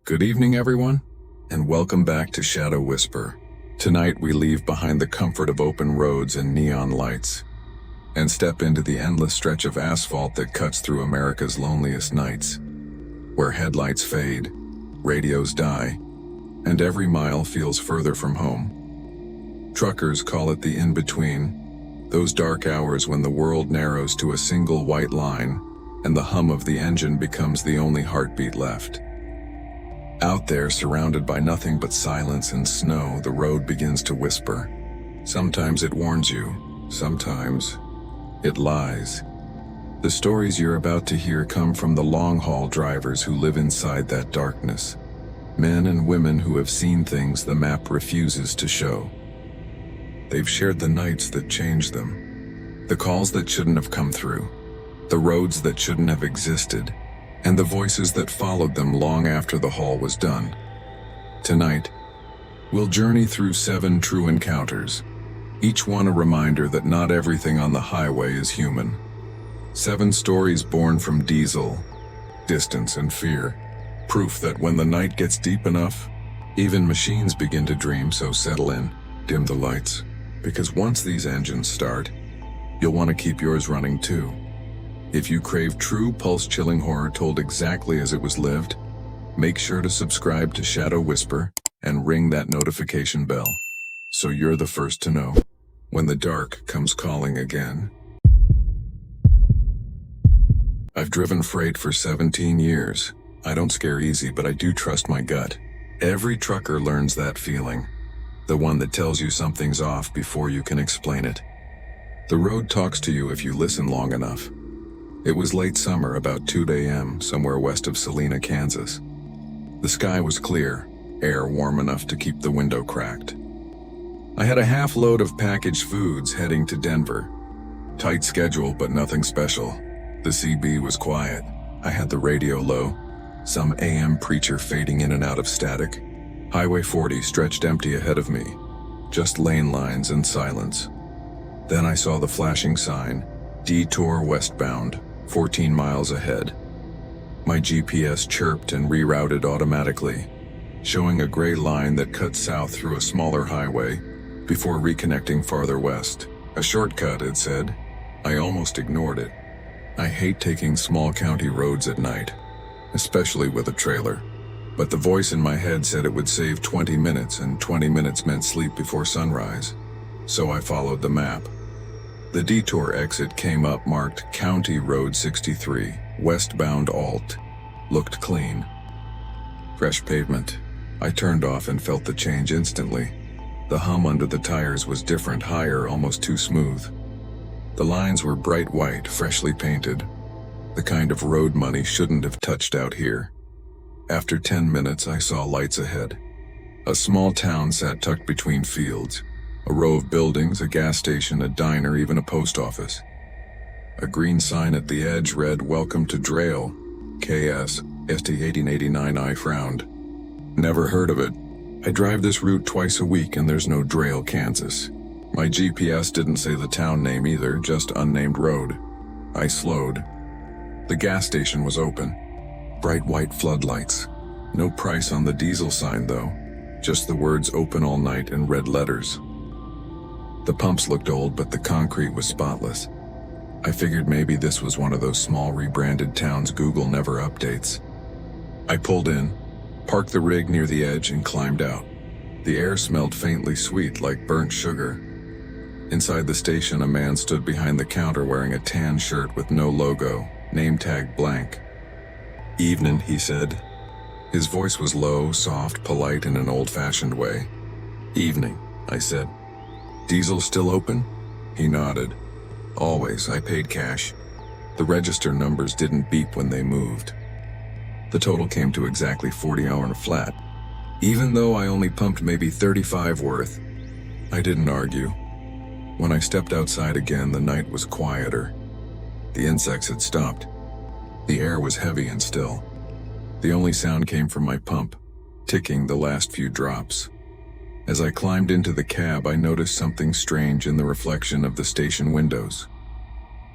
Good evening, everyone, and welcome back to Shadow Whisper. Tonight we leave behind the comfort of open roads and neon lights, and step into the endless stretch of asphalt that cuts through America's loneliest nights, where headlights fade, radios die, and every mile feels further from home. Truckers call it the in-between, those dark hours when the world narrows to a single white line, and the hum of the engine becomes the only heartbeat left. Out there, surrounded by nothing but silence and snow, the road begins to whisper. Sometimes it warns you, sometimes it lies. The stories you're about to hear come from the long-haul drivers who live inside that darkness. Men and women who have seen things the map refuses to show. They've shared the nights that changed them, the calls that shouldn't have come through, the roads that shouldn't have existed, and the voices that followed them long after the haul was done. Tonight, we'll journey through 7 true encounters, each one a reminder that not everything on the highway is human. 7 stories born from diesel, distance, and fear. Proof that when the night gets deep enough, even machines begin to dream. So settle in, dim the lights, because once these engines start, you'll want to keep yours running too. If you crave true pulse-chilling horror told exactly as it was lived, make sure to subscribe to Shadow Whisper and ring that notification bell, so you're the first to know when the dark comes calling again. I've driven freight for 17 years. I don't scare easy, but I do trust my gut. Every trucker learns that feeling, the one that tells you something's off before you can explain it. The road talks to you if you listen long enough. It was late summer, about 2 a.m., somewhere west of Salina, Kansas. The sky was clear, air warm enough to keep the window cracked. I had a half load of packaged foods heading to Denver. Tight schedule, but nothing special. The CB was quiet. I had the radio low, some AM preacher fading in and out of static. Highway 40 stretched empty ahead of me, just lane lines and silence. Then I saw the flashing sign, Detour westbound, 14 miles ahead. My GPS chirped and rerouted automatically, showing a gray line that cut south through a smaller highway before reconnecting farther west. A shortcut, it said. I almost ignored it. I hate taking small county roads at night, especially with a trailer. But the voice in my head said it would save 20 minutes, and 20 minutes meant sleep before sunrise. So I followed the map. The detour exit came up marked County Road 63, westbound alt. Looked clean. Fresh pavement. I turned off and felt the change instantly. The hum under the tires was different, higher, almost too smooth. The lines were bright white, freshly painted. The kind of road money shouldn't have touched out here. After 10 minutes, I saw lights ahead. A small town sat tucked between fields. A row of buildings, a gas station, a diner, even a post office. A green sign at the edge read, "Welcome to Drail, KS, ST 1889. I frowned. Never heard of it. I drive this route twice a week and there's no Drail, Kansas. My GPS didn't say the town name either, just unnamed road. I slowed. The gas station was open. Bright white floodlights. No price on the diesel sign though. Just the words "open all night" in red letters. The pumps looked old, but the concrete was spotless. I figured maybe this was one of those small rebranded towns Google never updates. I pulled in, parked the rig near the edge, and climbed out. The air smelled faintly sweet, like burnt sugar. Inside the station, a man stood behind the counter wearing a tan shirt with no logo, name tag blank. "Evening," he said. His voice was low, soft, polite in an old-fashioned way. "Evening," I said. "Diesel still open?" He nodded. "Always. I paid cash." The register numbers didn't beep when they moved. The total came to exactly 40 hour flat. Even though I only pumped maybe 35 worth, I didn't argue. When I stepped outside again, the night was quieter. The insects had stopped. The air was heavy and still. The only sound came from my pump, ticking the last few drops. As I climbed into the cab, I noticed something strange in the reflection of the station windows.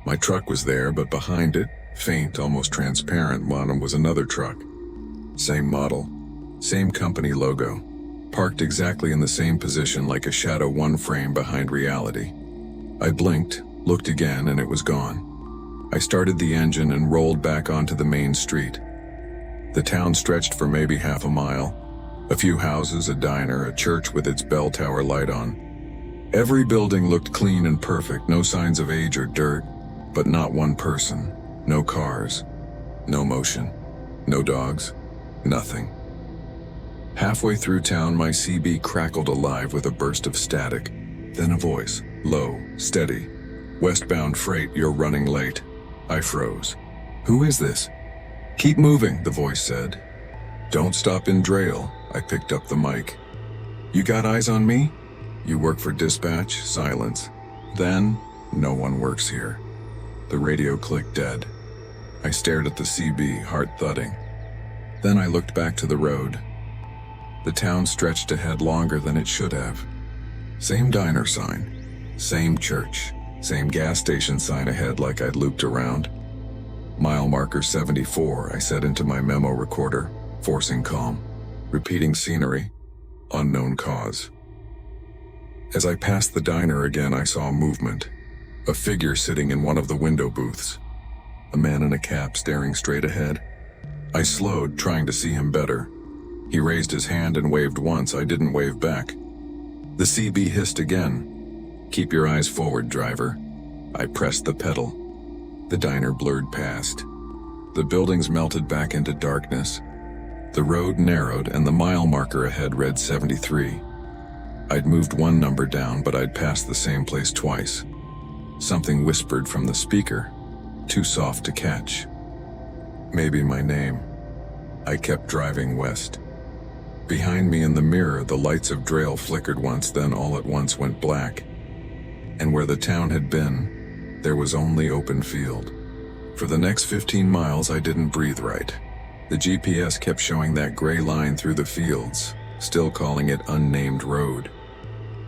My truck was there, but behind it, faint, almost transparent, was another truck. Same model, Same company logo, parked exactly in the same position like a shadow one frame behind reality. I blinked, looked again, and it was gone. I started the engine and rolled back onto the main street. The town stretched for maybe half a mile. A few houses, a diner, a church with its bell tower light on. Every building looked clean and perfect, no signs of age or dirt, but not one person, no cars, no motion, no dogs, nothing. Halfway through town, my CB crackled alive with a burst of static. Then a voice, low, steady. "Westbound freight, you're running late." I froze. "Who is this?" "Keep moving," the voice said. "Don't stop in Drail." I picked up the mic. "You got eyes on me?" "You work for dispatch?" Silence. Then, "No one works here." The radio clicked dead. I stared at the CB, heart thudding. Then I looked back to the road. The town stretched ahead longer than it should have. Same diner sign, same church, same gas station sign ahead like I'd looped around. "Mile marker 74, I said into my memo recorder, forcing calm. Repeating scenery, unknown cause. As I passed the diner again, I saw movement. A figure sitting in one of the window booths. A man in a cap staring straight ahead. I slowed, trying to see him better. He raised his hand and waved once. I didn't wave back. The CB hissed again. "Keep your eyes forward, driver." I pressed the pedal. The diner blurred past. The buildings melted back into darkness. The road narrowed and the mile marker ahead read 73. I'd moved one number down, but I'd passed the same place twice. Something whispered from the speaker, too soft to catch. Maybe my name. I kept driving west. Behind me in the mirror, the lights of Drail flickered once, then all at once went black. And where the town had been, there was only open field. For the next 15 miles, I didn't breathe right. The GPS kept showing that gray line through the fields, still calling it unnamed road.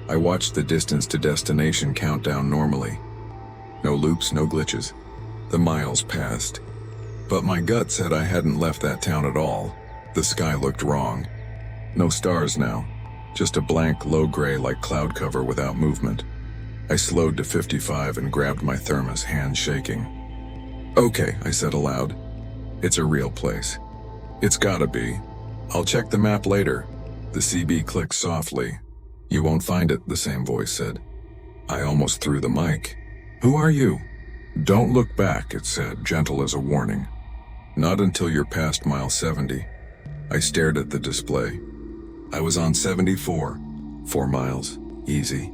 I watched the distance to destination count down normally. No loops, no glitches. The miles passed. But my gut said I hadn't left that town at all. The sky looked wrong. No stars now, just a blank low gray like cloud cover without movement. I slowed to 55 and grabbed my thermos, hands shaking. "Okay," I said aloud. "It's a real place. It's gotta be. I'll check the map later." The CB clicked softly. "You won't find it," the same voice said. I almost threw the mic. "Who are you?" "Don't look back," it said, gentle as a warning. "Not until you're past mile 70. I stared at the display. I was on 74. 4 miles. Easy.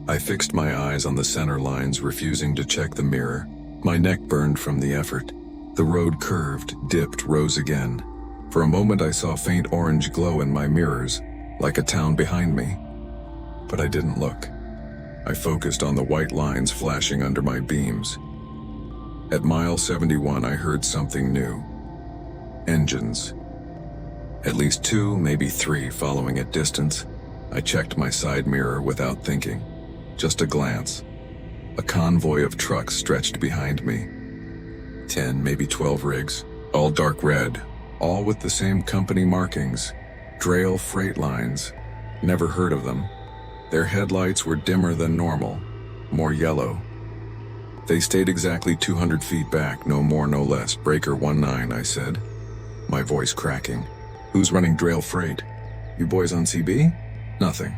I fixed my eyes on the center lines, refusing to check the mirror. My neck burned from the effort. The road curved, dipped, rose again. For a moment I saw faint orange glow in my mirrors, like a town behind me. But I didn't look. I focused on the white lines flashing under my beams. At mile 71 I heard something new. Engines. At least 2, maybe 3 following at distance. I checked my side mirror without thinking. Just a glance. A convoy of trucks stretched behind me. 10, maybe 12 rigs, all dark red, all with the same company markings. Drail Freight Lines. Never heard of them. Their headlights were dimmer than normal, more yellow. They stayed exactly 200 feet back, no more, no less. "Breaker 19, I said, my voice cracking. "Who's running Drail Freight? You boys on CB?" "Nothing."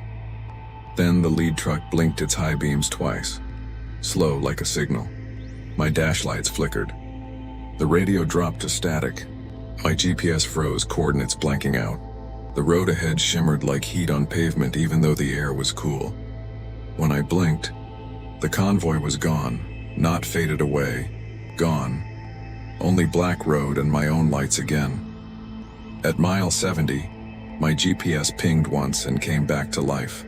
Then the lead truck blinked its high beams twice, slow like a signal. My dash lights flickered. The radio dropped to static. My GPS froze, coordinates blanking out. The road ahead shimmered like heat on pavement even though the air was cool. When I blinked, the convoy was gone, not faded away, gone. Only black road and my own lights again. At mile 70, my GPS pinged once and came back to life.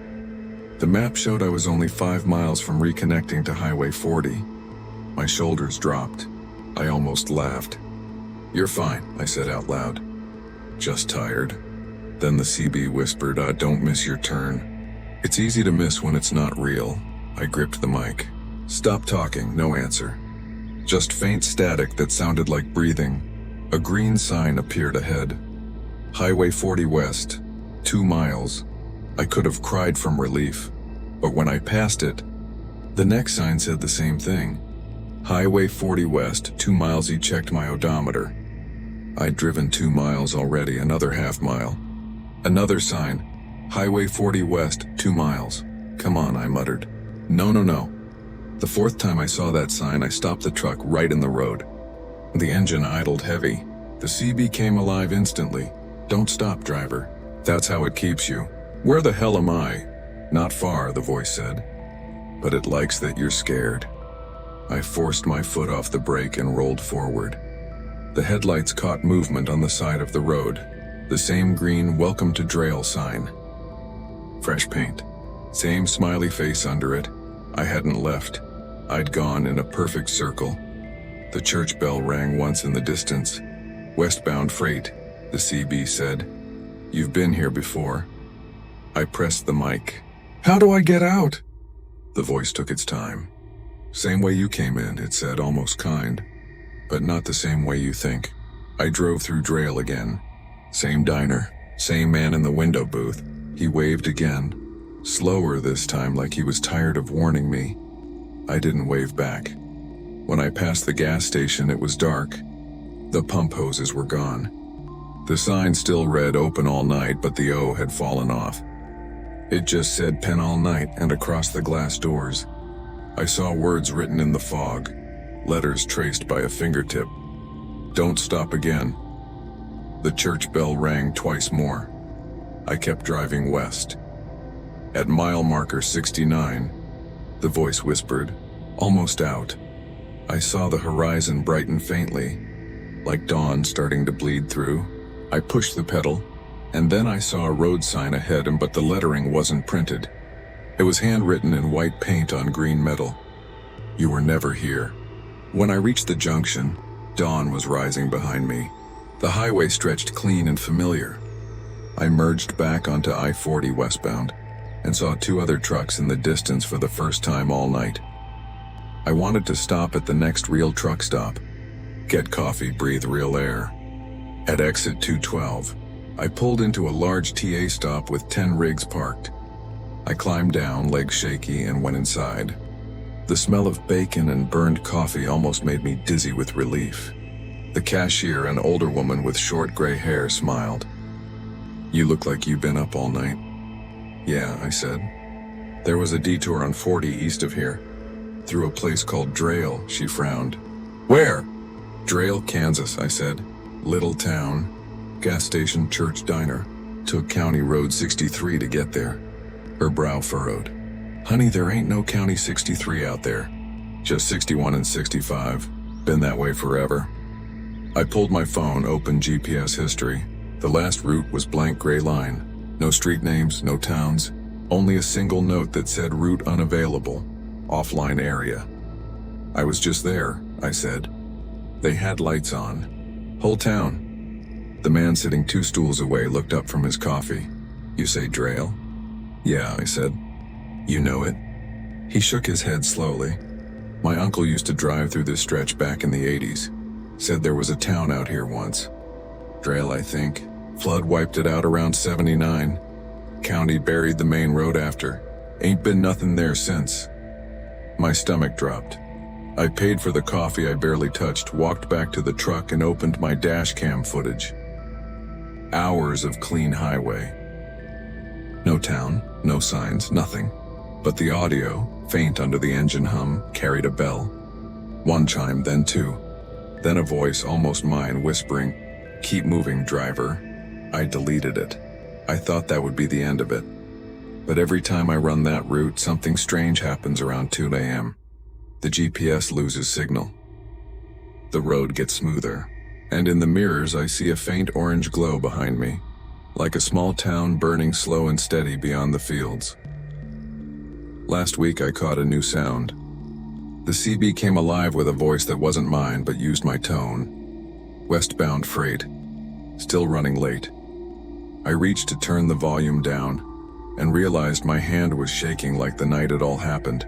The map showed I was only 5 miles from reconnecting to Highway 40. My shoulders dropped. I almost laughed. "You're fine," I said out loud. "Just tired." Then the CB whispered, "Don't miss your turn." It's easy to miss when it's not real. I gripped the mic. "Stop talking," no answer. Just faint static that sounded like breathing. A green sign appeared ahead. Highway 40 West, 2 miles. I could have cried from relief, but when I passed it, the next sign said the same thing. Highway 40 West, 2 miles. He checked my odometer. I'd driven 2 miles already, another half mile. Another sign, Highway 40 West, 2 miles. Come on, I muttered. No. The fourth time I saw that sign, I stopped the truck right in the road. The engine idled heavy. The CB came alive instantly. Don't stop, driver. That's how it keeps you. Where the hell am I? Not far, the voice said. But it likes that you're scared. I forced my foot off the brake and rolled forward. The headlights caught movement on the side of the road. The same green "Welcome to Drail" sign. Fresh paint. Same smiley face under it. I hadn't left. I'd gone in a perfect circle. The church bell rang once in the distance. Westbound freight, the CB said. You've been here before. I pressed the mic. How do I get out? The voice took its time. Same way you came in, it said, almost kind. But not the same way you think. I drove through Drail again. Same diner, same man in the window booth. He waved again. Slower this time, like he was tired of warning me. I didn't wave back. When I passed the gas station, it was dark. The pump hoses were gone. The sign still read "Open all night," but the O had fallen off. It just said "Pen all night," and across the glass doors, I saw words written in the fog, letters traced by a fingertip. Don't stop again. The church bell rang twice more. I kept driving west. At mile marker 69, the voice whispered, almost out. I saw the horizon brighten faintly, like dawn starting to bleed through. I pushed the pedal, and then I saw a road sign ahead, but the lettering wasn't printed. It was handwritten in white paint on green metal. You were never here. When I reached the junction, dawn was rising behind me. The highway stretched clean and familiar. I merged back onto I-40 westbound and saw 2 other trucks in the distance for the first time all night. I wanted to stop at the next real truck stop, get coffee, breathe real air. At exit 212, I pulled into a large TA stop with 10 rigs parked. I climbed down, legs shaky, and went inside. The smell of bacon and burned coffee almost made me dizzy with relief. The cashier, an older woman with short gray hair, smiled. You look like you've been up all night. Yeah, I said. There was a detour on 40 east of here, through a place called Drail, she frowned. Where? Drail, Kansas, I said. Little town. Gas station, church, diner. Took County Road 63 to get there. Her brow furrowed. Honey, there ain't no County 63 out there. Just 61 and 65. Been that way forever. I pulled my phone, opened GPS history. The last route was blank gray line. No street names, no towns. Only a single note that said route unavailable. Offline area. I was just there, I said. They had lights on. Whole town. The man sitting 2 stools away looked up from his coffee. You say Drail? Yeah, I said. You know it? He shook his head slowly. My uncle used to drive through this stretch back in the 80s. Said there was a town out here once. Drail, I think. Flood wiped it out around 79. County buried the main road after. Ain't been nothing there since. My stomach dropped. I paid for the coffee I barely touched, walked back to the truck, and opened my dash cam footage. Hours of clean highway. No town, no signs, nothing. But the audio, faint under the engine hum, carried a bell. 1 chime, then 2. Then a voice, almost mine, whispering, "Keep moving, driver." I deleted it. I thought that would be the end of it. But every time I run that route, something strange happens around 2 a.m. The GPS loses signal. The road gets smoother, and in the mirrors I see a faint orange glow behind me, like a small town burning slow and steady beyond the fields. Last week I caught a new sound. The CB came alive with a voice that wasn't mine but used my tone. Westbound freight. Still running late. I reached to turn the volume down and realized my hand was shaking like the night it all happened.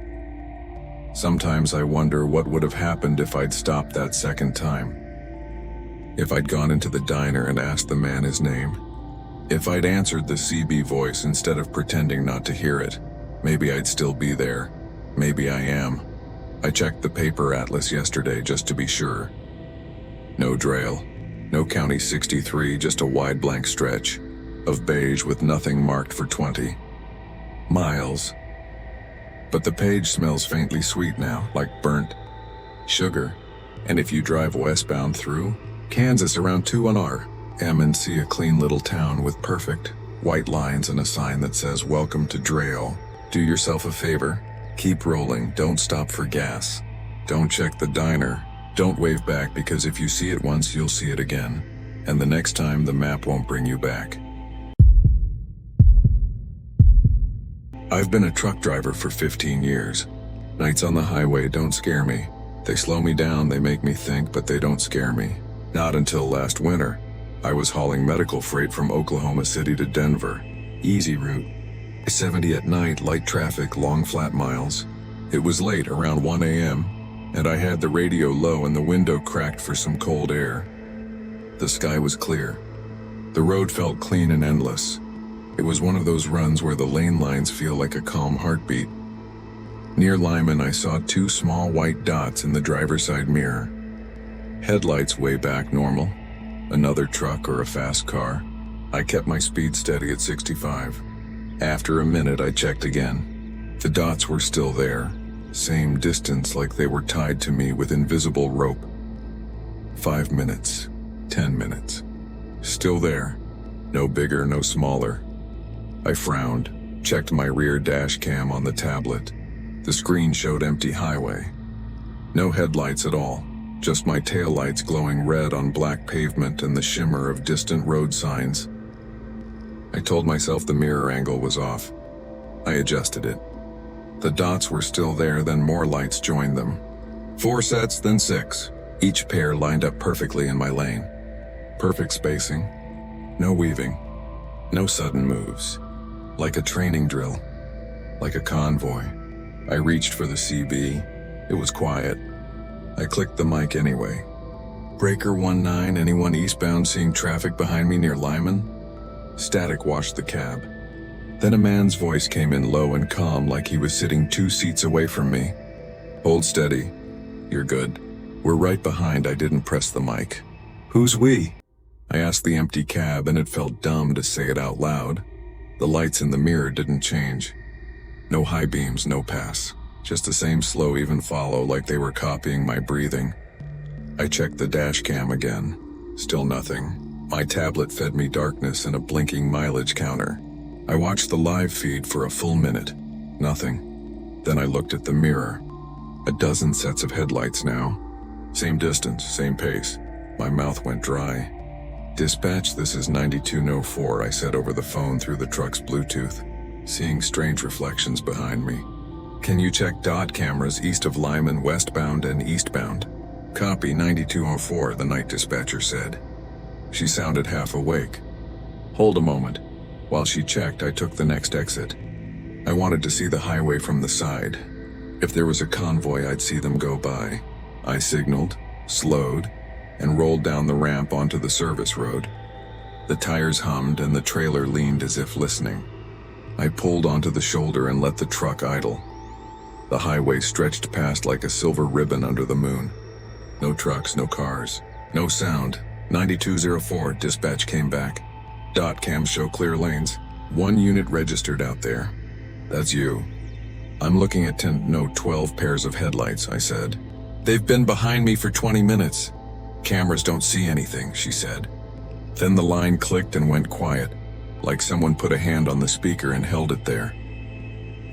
Sometimes I wonder what would have happened if I'd stopped that second time. If I'd gone into the diner and asked the man his name. If I'd answered the CB voice instead of pretending not to hear it, maybe I'd still be there. Maybe I am. I checked the paper atlas yesterday just to be sure. No Drail, no County 63, just a wide blank stretch of beige with nothing marked for 20 miles. But the page smells faintly sweet now, like burnt sugar. And if you drive westbound through Kansas around 2 on RM and see a clean little town with perfect white lines and a sign that says "Welcome to Drail," do yourself a favor. Keep rolling, don't stop for gas. Don't check the diner. Don't wave back, because if you see it once, you'll see it again. And the next time, the map won't bring you back. I've been a truck driver for 15 years. Nights on the highway don't scare me. They slow me down, they make me think, but they don't scare me. Not until last winter. I was hauling medical freight from Oklahoma City to Denver. Easy route. 70 at night, light traffic, long flat miles. It was late, around 1 a.m., and I had the radio low and the window cracked for some cold air. The sky was clear. The road felt clean and endless. It was one of those runs where the lane lines feel like a calm heartbeat. Near Lyman, I saw 2 small white dots in the driver's side mirror. Headlights way back normal. Another truck or a fast car. I kept my speed steady at 65. After a minute, I checked again. The dots were still there. Same distance, like they were tied to me with invisible rope. 5 minutes. 10 minutes. Still there. No bigger, no smaller. I frowned, checked my rear dash cam on the tablet. The screen showed empty highway. No headlights at all, just my taillights glowing red on black pavement and the shimmer of distant road signs. I told myself the mirror angle was off. I adjusted it. The dots were still there, then more lights joined them. 4 sets, then 6. Each pair lined up perfectly in my lane. Perfect spacing. No weaving. No sudden moves. Like a training drill. Like a convoy. I reached for the CB. It was quiet. I clicked the mic anyway. Breaker 19, anyone eastbound seeing traffic behind me near Lyman? Static washed the cab. Then a man's voice came in low and calm, like he was sitting 2 seats away from me. Hold steady. You're good. We're right behind. I didn't press the mic. Who's we? I asked the empty cab, and it felt dumb to say it out loud. The lights in the mirror didn't change. No high beams, no pass. Just the same slow, even follow, like they were copying my breathing. I checked the dash cam again. Still nothing. My tablet fed me darkness and a blinking mileage counter. I watched the live feed for a full minute. Nothing. Then I looked at the mirror. A dozen sets of headlights now. Same distance, same pace. My mouth went dry. Dispatch, this is 9204, I said over the phone through the truck's Bluetooth, seeing strange reflections behind me. Can you check dot cameras east of Lyman, westbound and eastbound? Copy 9204, the night dispatcher said. She sounded half awake. Hold a moment. While she checked, I took the next exit. I wanted to see the highway from the side. If there was a convoy, I'd see them go by. I signaled, slowed, and rolled down the ramp onto the service road. The tires hummed and the trailer leaned as if listening. I pulled onto the shoulder and let the truck idle. The highway stretched past like a silver ribbon under the moon. No trucks, no cars, no sound. 9204, dispatch came back. Dot cams show clear lanes. 1 unit registered out there. That's you. I'm looking at 12 pairs of headlights, I said. They've been behind me for 20 minutes. Cameras don't see anything, she said. Then the line clicked and went quiet, like someone put a hand on the speaker and held it there.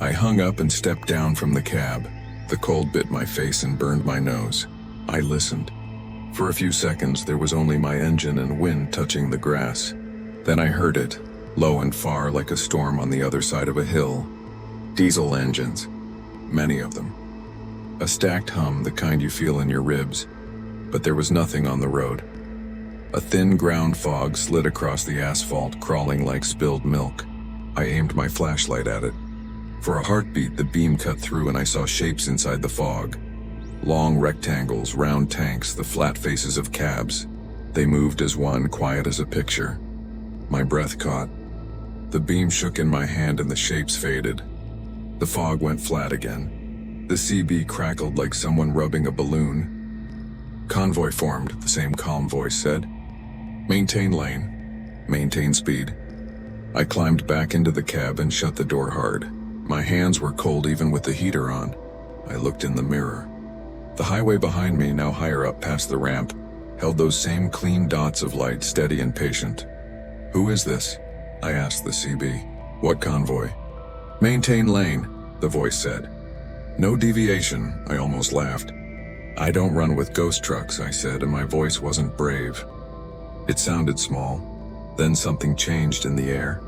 I hung up and stepped down from the cab. The cold bit my face and burned my nose. I listened. For a few seconds, there was only my engine and wind touching the grass. Then I heard it, low and far like a storm on the other side of a hill. Diesel engines. Many of them. A stacked hum, the kind you feel in your ribs. But there was nothing on the road. A thin ground fog slid across the asphalt, crawling like spilled milk. I aimed my flashlight at it. For a heartbeat, the beam cut through and I saw shapes inside the fog. Long rectangles, round tanks, the flat faces of cabs. They moved as one, quiet as a picture. My breath caught. The beam shook in my hand and the shapes faded. The fog went flat again. The CB crackled like someone rubbing a balloon. Convoy formed, the same calm voice said. Maintain lane. Maintain speed. I climbed back into the cab and shut the door hard. My hands were cold even with the heater on. I looked in the mirror. The highway behind me, now higher up past the ramp, held those same clean dots of light, steady and patient. Who is this? I asked the CB. What convoy? Maintain lane, the voice said. No deviation, I almost laughed. I don't run with ghost trucks, I said, and my voice wasn't brave. It sounded small. Then something changed in the air.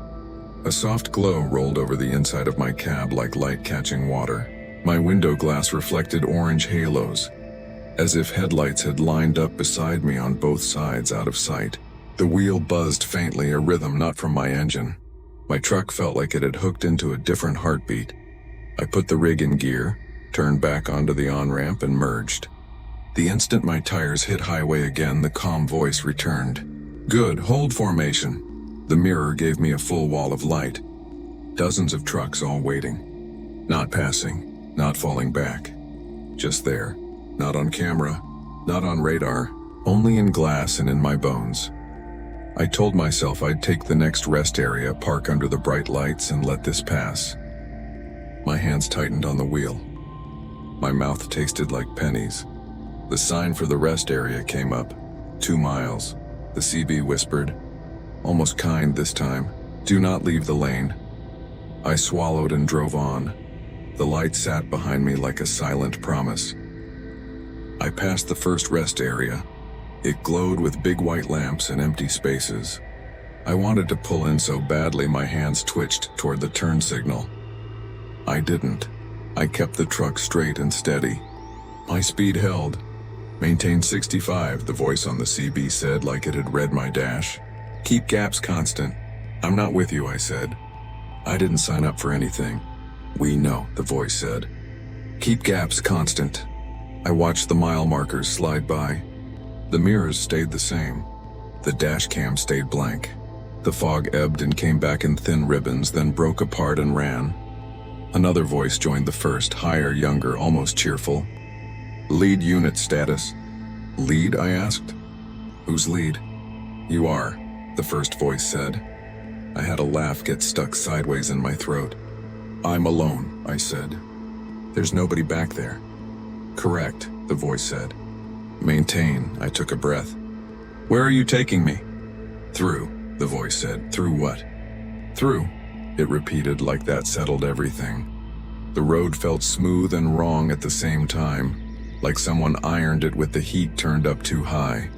A soft glow rolled over the inside of my cab like light catching water. My window glass reflected orange halos, as if headlights had lined up beside me on both sides out of sight. The wheel buzzed faintly, a rhythm not from my engine. My truck felt like it had hooked into a different heartbeat. I put the rig in gear, turned back onto the on-ramp and merged. The instant my tires hit highway again, the calm voice returned. Good, hold formation. The mirror gave me a full wall of light. Dozens of trucks all waiting. Not passing, not falling back. Just there. Not on camera, not on radar, only in glass and in my bones. I told myself I'd take the next rest area, park under the bright lights, and let this pass. My hands tightened on the wheel. My mouth tasted like pennies. The sign for the rest area came up. 2 miles. The CB whispered, almost kind this time, do not leave the lane. I swallowed and drove on. The light sat behind me like a silent promise. I passed the first rest area. It glowed with big white lamps and empty spaces. I wanted to pull in so badly my hands twitched toward the turn signal. I didn't. I kept the truck straight and steady. My speed held. Maintain 65, the voice on the CB said like it had read my dash. Keep gaps constant. I'm not with you, I said. I didn't sign up for anything. We know, the voice said. Keep gaps constant. I watched the mile markers slide by. The mirrors stayed the same. The dash cam stayed blank. The fog ebbed and came back in thin ribbons, then broke apart and ran. Another voice joined the first, higher, younger, almost cheerful. Lead unit status. Lead, I asked. Who's lead? You are, the first voice said. I had a laugh get stuck sideways in my throat. I'm alone, I said. There's nobody back there. Correct, the voice said. Maintain, I took a breath. Where are you taking me? Through, the voice said. Through what? Through, it repeated like that settled everything. The road felt smooth and wrong at the same time, like someone ironed it with the heat turned up too high.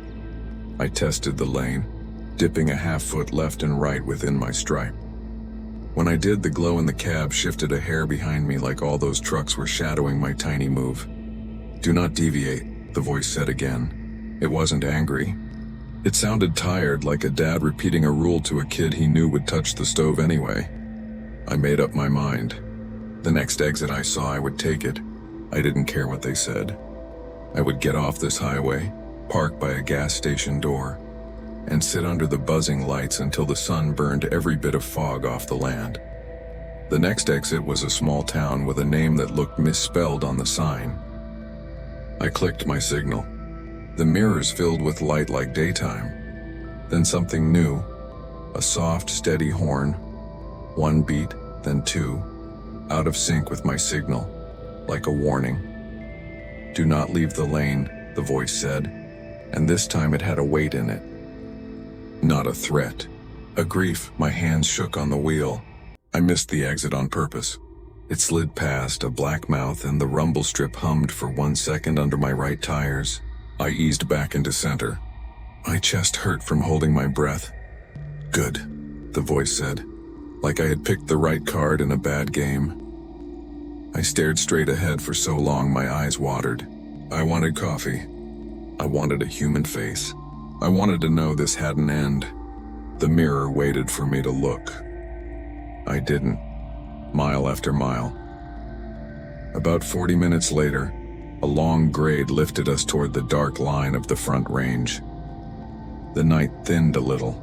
I tested the lane, dipping a half-foot left and right within my stripe. When I did, the glow in the cab shifted a hair behind me like all those trucks were shadowing my tiny move. Do not deviate, the voice said again. It wasn't angry. It sounded tired, like a dad repeating a rule to a kid he knew would touch the stove anyway. I made up my mind. The next exit I saw, I would take it. I didn't care what they said. I would get off this highway, park by a gas station door, and sit under the buzzing lights until the sun burned every bit of fog off the land. The next exit was a small town with a name that looked misspelled on the sign. I clicked my signal. The mirrors filled with light like daytime. Then something new, a soft, steady horn. 1 beat, then 2, out of sync with my signal, like a warning. Do not leave the lane, the voice said, and this time it had a weight in it. Not a threat. A grief. My hands shook on the wheel. I missed the exit on purpose. It slid past, a black mouth, and the rumble strip hummed for 1 second under my right tires. I eased back into center. My chest hurt from holding my breath. Good, the voice said, like I had picked the right card in a bad game. I stared straight ahead for so long my eyes watered. I wanted coffee. I wanted a human face. I wanted to know this had an end. The mirror waited for me to look. I didn't. Mile after mile. About 40 minutes later, a long grade lifted us toward the dark line of the front range. The night thinned a little.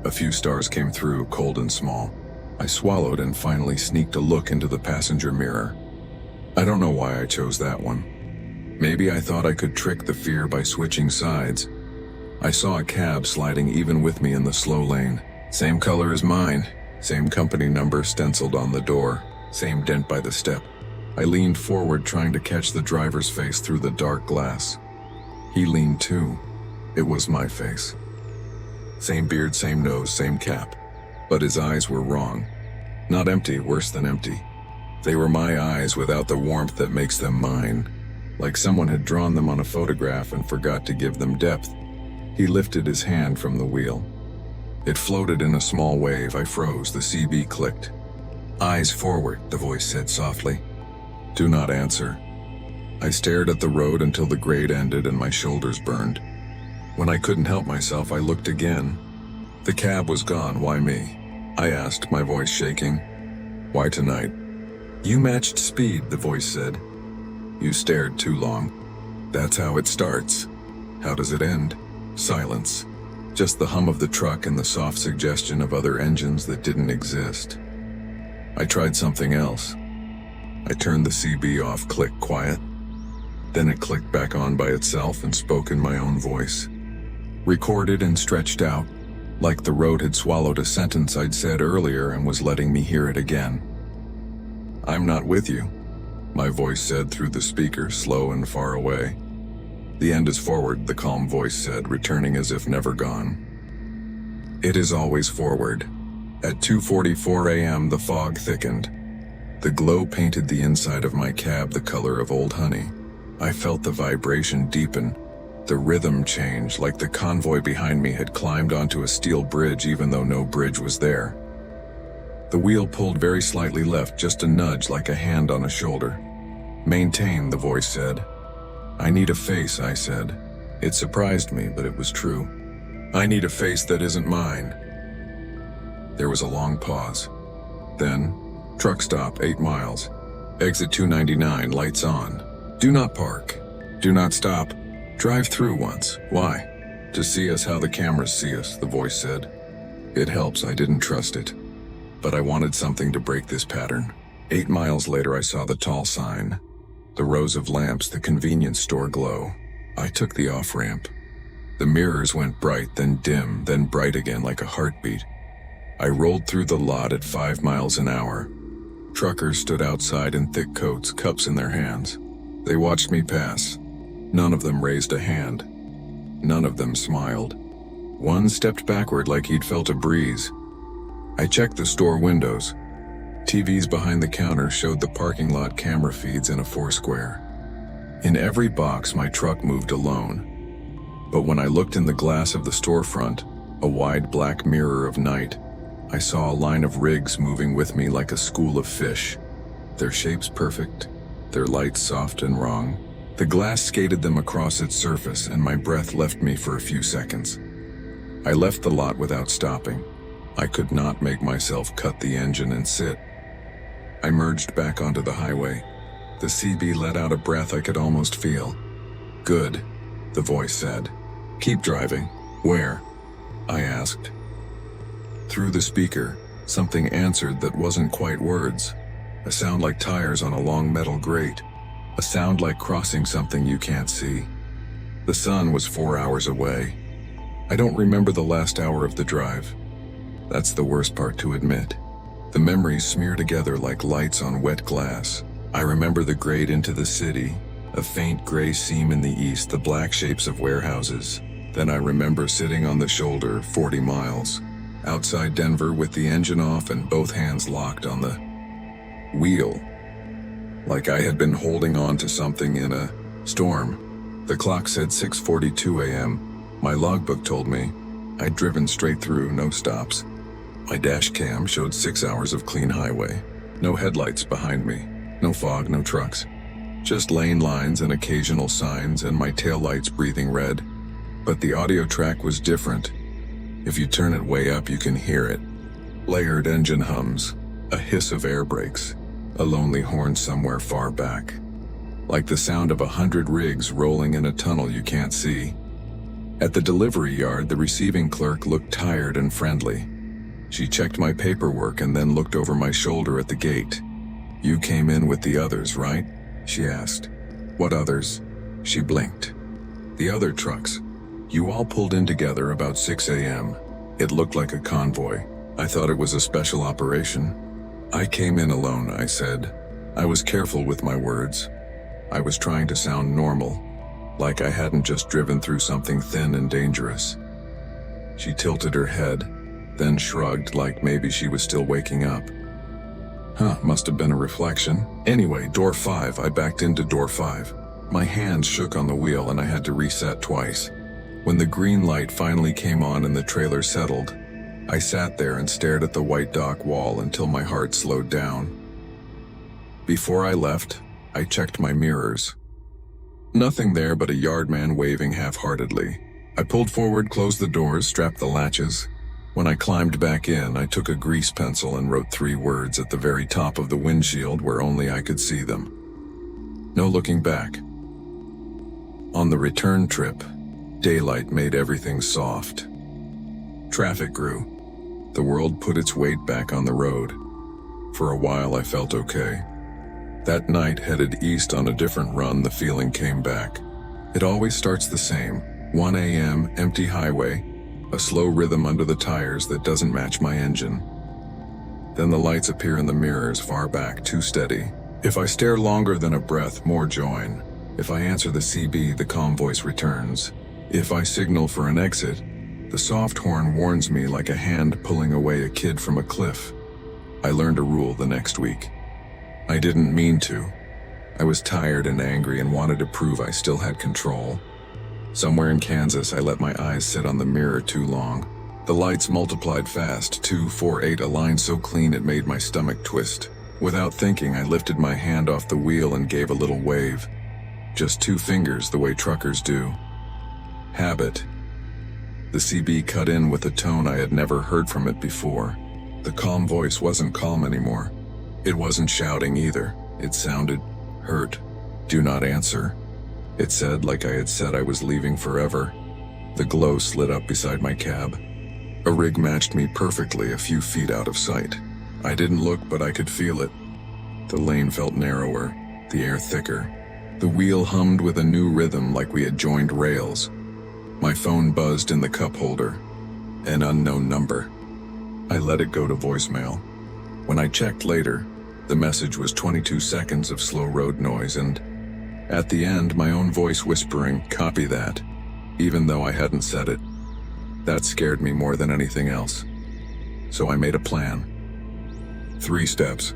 A few stars came through, cold and small. I swallowed and finally sneaked a look into the passenger mirror. I don't know why I chose that one. Maybe I thought I could trick the fear by switching sides. I saw a cab sliding even with me in the slow lane. Same color as mine, same company number stenciled on the door, same dent by the step. I leaned forward trying to catch the driver's face through the dark glass. He leaned too. It was my face. Same beard, same nose, same cap. But his eyes were wrong. Not empty, worse than empty. They were my eyes without the warmth that makes them mine. Like someone had drawn them on a photograph and forgot to give them depth. He lifted his hand from the wheel. It floated in a small wave. I froze. The CB clicked. "Eyes forward," the voice said softly. "Do not answer." I stared at the road until the grade ended and my shoulders burned. When I couldn't help myself, I looked again. The cab was gone. Why me? I asked, my voice shaking. "Why tonight?" "You matched speed," the voice said. "You stared too long." That's how it starts. How does it end? Silence. Just the hum of the truck and the soft suggestion of other engines that didn't exist. I tried something else. I turned the CB off, click, quiet. Then it clicked back on by itself and spoke in my own voice. Recorded and stretched out, like the road had swallowed a sentence I'd said earlier and was letting me hear it again. "I'm not with you," my voice said through the speaker, slow and far away. "The end is forward," the calm voice said, returning as if never gone. "It is always forward." At 2:44 a.m. the fog thickened. The glow painted the inside of my cab the color of old honey. I felt the vibration deepen, the rhythm change, like the convoy behind me had climbed onto a steel bridge even though no bridge was there. The wheel pulled very slightly left, just a nudge like a hand on a shoulder. "Maintain," the voice said. "I need a face," I said. It surprised me, but it was true. "I need a face that isn't mine." There was a long pause. Then, truck stop, 8 miles. Exit 299, lights on. "Do not park. Do not stop. Drive through once." "Why?" "To see us how the cameras see us," the voice said. It helps, I didn't trust it. But I wanted something to break this pattern. 8 miles later I saw the tall sign. The rows of lamps, the convenience store glow. I took the off-ramp. The mirrors went bright, then dim, then bright again like a heartbeat. I rolled through the lot at 5 miles an hour. Truckers stood outside in thick coats, cups in their hands. They watched me pass. None of them raised a hand. None of them smiled. One stepped backward like he'd felt a breeze. I checked the store windows. TVs behind the counter showed the parking lot camera feeds in a 4-square. In every box, my truck moved alone. But when I looked in the glass of the storefront, a wide black mirror of night, I saw a line of rigs moving with me like a school of fish. Their shapes perfect, their lights soft and wrong. The glass skated them across its surface, and my breath left me for a few seconds. I left the lot without stopping. I could not make myself cut the engine and sit. I merged back onto the highway. The CB let out a breath I could almost feel. "Good," the voice said. "Keep driving." "Where?" I asked. Through the speaker, something answered that wasn't quite words. A sound like tires on a long metal grate. A sound like crossing something you can't see. The sun was 4 hours away. I don't remember the last hour of the drive. That's the worst part to admit. The memories smear together like lights on wet glass. I remember the grade into the city, a faint gray seam in the east, the black shapes of warehouses. Then I remember sitting on the shoulder, 40 miles, outside Denver with the engine off and both hands locked on the wheel. Like I had been holding on to something in a storm. The clock said 6:42 a.m. My logbook told me I'd driven straight through, no stops. My dash cam showed 6 hours of clean highway. No headlights behind me, no fog, no trucks. Just lane lines and occasional signs and my taillights breathing red. But the audio track was different. If you turn it way up, you can hear it. Layered engine hums, a hiss of air brakes, a lonely horn somewhere far back. Like the sound of 100 rigs rolling in a tunnel you can't see. At the delivery yard, the receiving clerk looked tired and friendly. She checked my paperwork and then looked over my shoulder at the gate. "You came in with the others, right?" she asked. "What others?" She blinked. "The other trucks. You all pulled in together about 6 a.m. It looked like a convoy. I thought it was a special operation." "I came in alone," I said. I was careful with my words. I was trying to sound normal, like I hadn't just driven through something thin and dangerous. She tilted her head, then shrugged like maybe she was still waking up. Must have been a reflection. Anyway, door 5, I backed into door 5. My hands shook on the wheel and I had to reset twice. When the green light finally came on and the trailer settled, I sat there and stared at the white dock wall until my heart slowed down. Before I left, I checked my mirrors. Nothing there but a yardman waving half-heartedly. I pulled forward, closed the doors, strapped the latches. When I climbed back in, I took a grease pencil and wrote 3 words at the very top of the windshield where only I could see them. No looking back. On the return trip, daylight made everything soft. Traffic grew. The world put its weight back on the road. For a while I felt okay. That night, headed east on a different run, the feeling came back. It always starts the same. 1 a.m., empty highway, a slow rhythm under the tires that doesn't match my engine. Then the lights appear in the mirrors far back, too steady. If I stare longer than a breath, more join. If I answer the CB, the calm voice returns. If I signal for an exit, the soft horn warns me like a hand pulling away a kid from a cliff. I learned a rule the next week. I didn't mean to. I was tired and angry and wanted to prove I still had control. Somewhere in Kansas, I let my eyes sit on the mirror too long. The lights multiplied fast, 2, 4, 8, a line so clean it made my stomach twist. Without thinking, I lifted my hand off the wheel and gave a little wave. Just 2 fingers, the way truckers do. Habit. The CB cut in with a tone I had never heard from it before. The calm voice wasn't calm anymore. It wasn't shouting either. It sounded hurt. "Do not answer," it said, like I had said I was leaving forever. The glow slid up beside my cab. A rig matched me perfectly a few feet out of sight. I didn't look, but I could feel it. The lane felt narrower, the air thicker. The wheel hummed with a new rhythm like we had joined rails. My phone buzzed in the cup holder. An unknown number. I let it go to voicemail. When I checked later, the message was 22 seconds of slow road noise and, at the end, my own voice whispering, "Copy that," even though I hadn't said it. That scared me more than anything else. So I made a plan. 3 steps.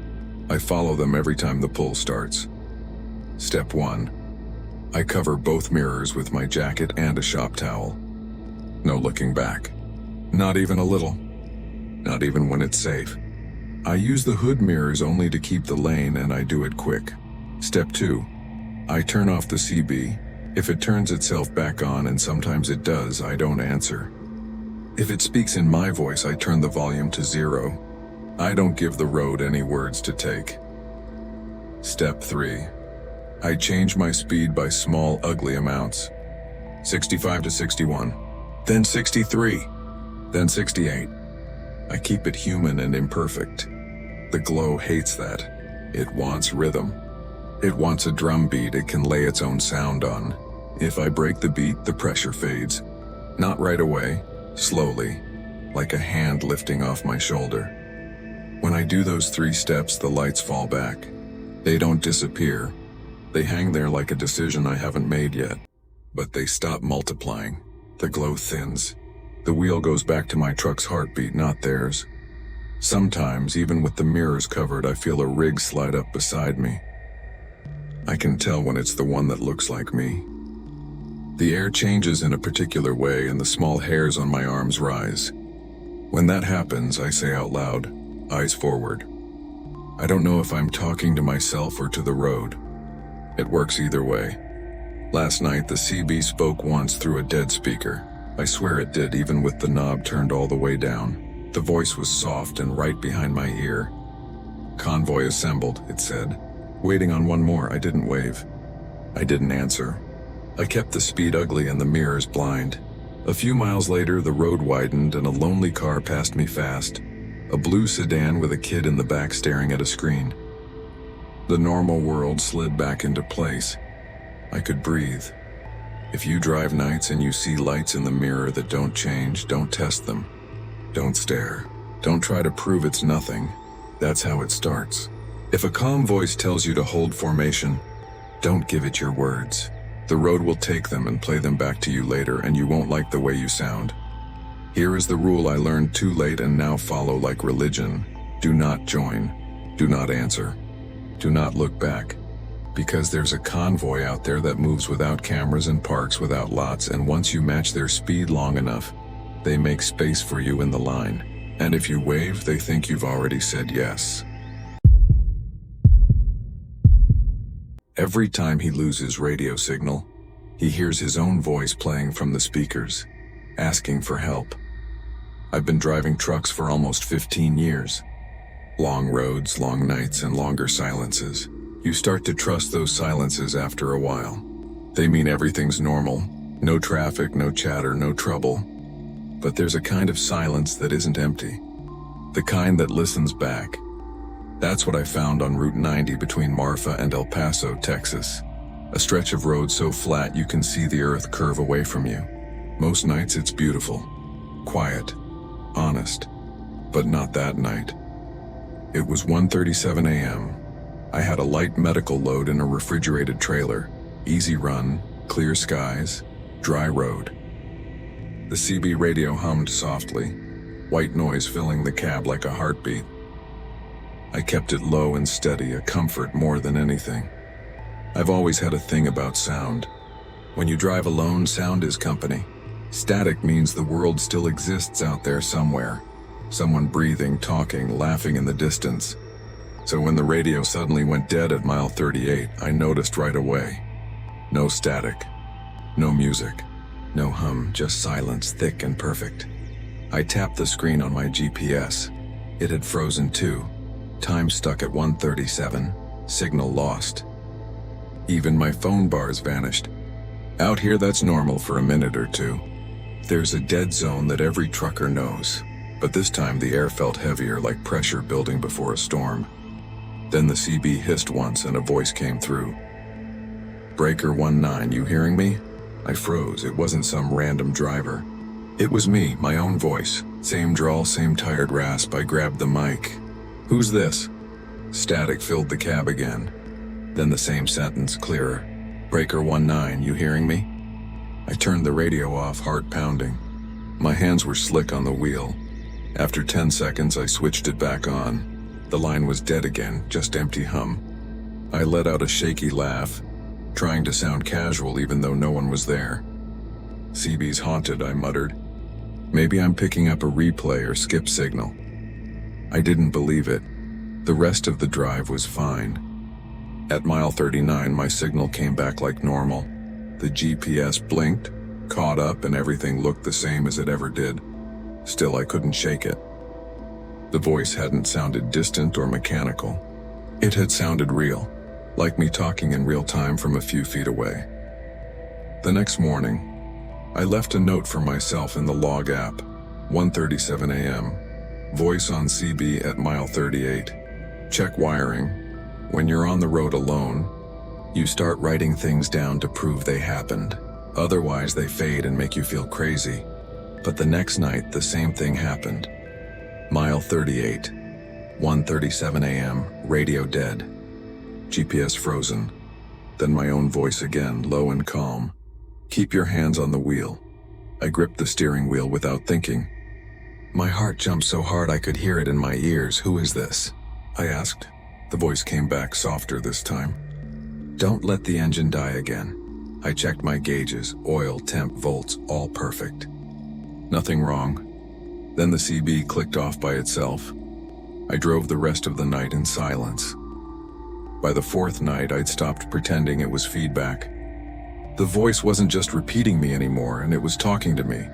I follow them every time the pull starts. Step 1. I cover both mirrors with my jacket and a shop towel. No looking back. Not even a little. Not even when it's safe. I use the hood mirrors only to keep the lane, and I do it quick. Step 2. I turn off the CB. If it turns itself back on, and sometimes it does, I don't answer. If it speaks in my voice, I turn the volume to 0. I don't give the road any words to take. Step 3. I change my speed by small, ugly amounts. 65 to 61. Then 63. Then 68. I keep it human and imperfect. The glow hates that. It wants rhythm. It wants a drum beat it can lay its own sound on. If I break the beat, the pressure fades. Not right away, slowly, like a hand lifting off my shoulder. When I do those 3 steps, the lights fall back. They don't disappear. They hang there like a decision I haven't made yet. But they stop multiplying. The glow thins. The wheel goes back to my truck's heartbeat, not theirs. Sometimes, even with the mirrors covered, I feel a rig slide up beside me. I can tell when it's the one that looks like me. The air changes in a particular way and the small hairs on my arms rise. When that happens, I say out loud, eyes forward. I don't know if I'm talking to myself or to the road. It works either way. Last night, the CB spoke once through a dead speaker. I swear it did, even with the knob turned all the way down. The voice was soft and right behind my ear. "Convoy assembled," it said. Waiting on one more, I didn't wave. I didn't answer. I kept the speed ugly and the mirrors blind. A few miles later, the road widened and a lonely car passed me fast. A blue sedan with a kid in the back staring at a screen. The normal world slid back into place. I could breathe. If you drive nights and you see lights in the mirror that don't change, don't test them. Don't stare. Don't try to prove it's nothing. That's how it starts. If a calm voice tells you to hold formation, don't give it your words. The road will take them and play them back to you later, and you won't like the way you sound. Here is the rule I learned too late and now follow like religion. Do not join. Do not answer. Do not look back. Because there's a convoy out there that moves without cameras and parks without lots, and once you match their speed long enough, they make space for you in the line. And if you wave, they think you've already said yes. Every time he loses radio signal, he hears his own voice playing from the speakers, asking for help. I've been driving trucks for almost 15 years. Long roads, long nights, and longer silences. You start to trust those silences after a while. They mean everything's normal. No traffic, no chatter, no trouble. But there's a kind of silence that isn't empty. The kind that listens back. That's what I found on Route 90 between Marfa and El Paso, Texas. A stretch of road so flat you can see the earth curve away from you. Most nights it's beautiful, quiet, honest, but not that night. It was 1:37 a.m. I had a light medical load in a refrigerated trailer. Easy run, clear skies, dry road. The CB radio hummed softly, white noise filling the cab like a heartbeat. I kept it low and steady, a comfort more than anything. I've always had a thing about sound. When you drive alone, sound is company. Static means the world still exists out there somewhere. Someone breathing, talking, laughing in the distance. So when the radio suddenly went dead at mile 38, I noticed right away. No static, no music, no hum, just silence, thick and perfect. I tapped the screen on my GPS. It had frozen too. Time stuck at 1:37, signal lost. Even my phone bars vanished. Out here, that's normal for a minute or two. There's a dead zone that every trucker knows. But this time the air felt heavier, like pressure building before a storm. Then the CB hissed once and a voice came through. "Breaker 19, you hearing me?" I froze. It wasn't some random driver. It was me, my own voice. Same drawl, same tired rasp. I grabbed the mic. "Who's this?" Static filled the cab again. Then the same sentence, clearer. "Breaker 19, you hearing me?" I turned the radio off, heart pounding. My hands were slick on the wheel. After 10 seconds, I switched it back on. The line was dead again, just empty hum. I let out a shaky laugh, trying to sound casual even though no one was there. "CB's haunted," I muttered. "Maybe I'm picking up a replay or skip signal." I didn't believe it. The rest of the drive was fine. At mile 39, my signal came back like normal. The GPS blinked, caught up, and everything looked the same as it ever did. Still, I couldn't shake it. The voice hadn't sounded distant or mechanical. It had sounded real, like me talking in real time from a few feet away. The next morning, I left a note for myself in the log app. 1:37 a.m. Voice on CB at mile 38. Check wiring. When you're on the road alone, you start writing things down to prove they happened. Otherwise, they fade and make you feel crazy. But the next night, the same thing happened. Mile 38, 1:37 a.m., radio dead. GPS frozen. Then my own voice again, low and calm. "Keep your hands on the wheel." I gripped the steering wheel without thinking. My heart jumped so hard I could hear it in my ears. "Who is this?" I asked. The voice came back softer this time. "Don't let the engine die again." I checked my gauges, oil, temp, volts, all perfect. Nothing wrong. Then the CB clicked off by itself. I drove the rest of the night in silence. By the fourth night, I'd stopped pretending it was feedback. The voice wasn't just repeating me anymore, and it was talking to me.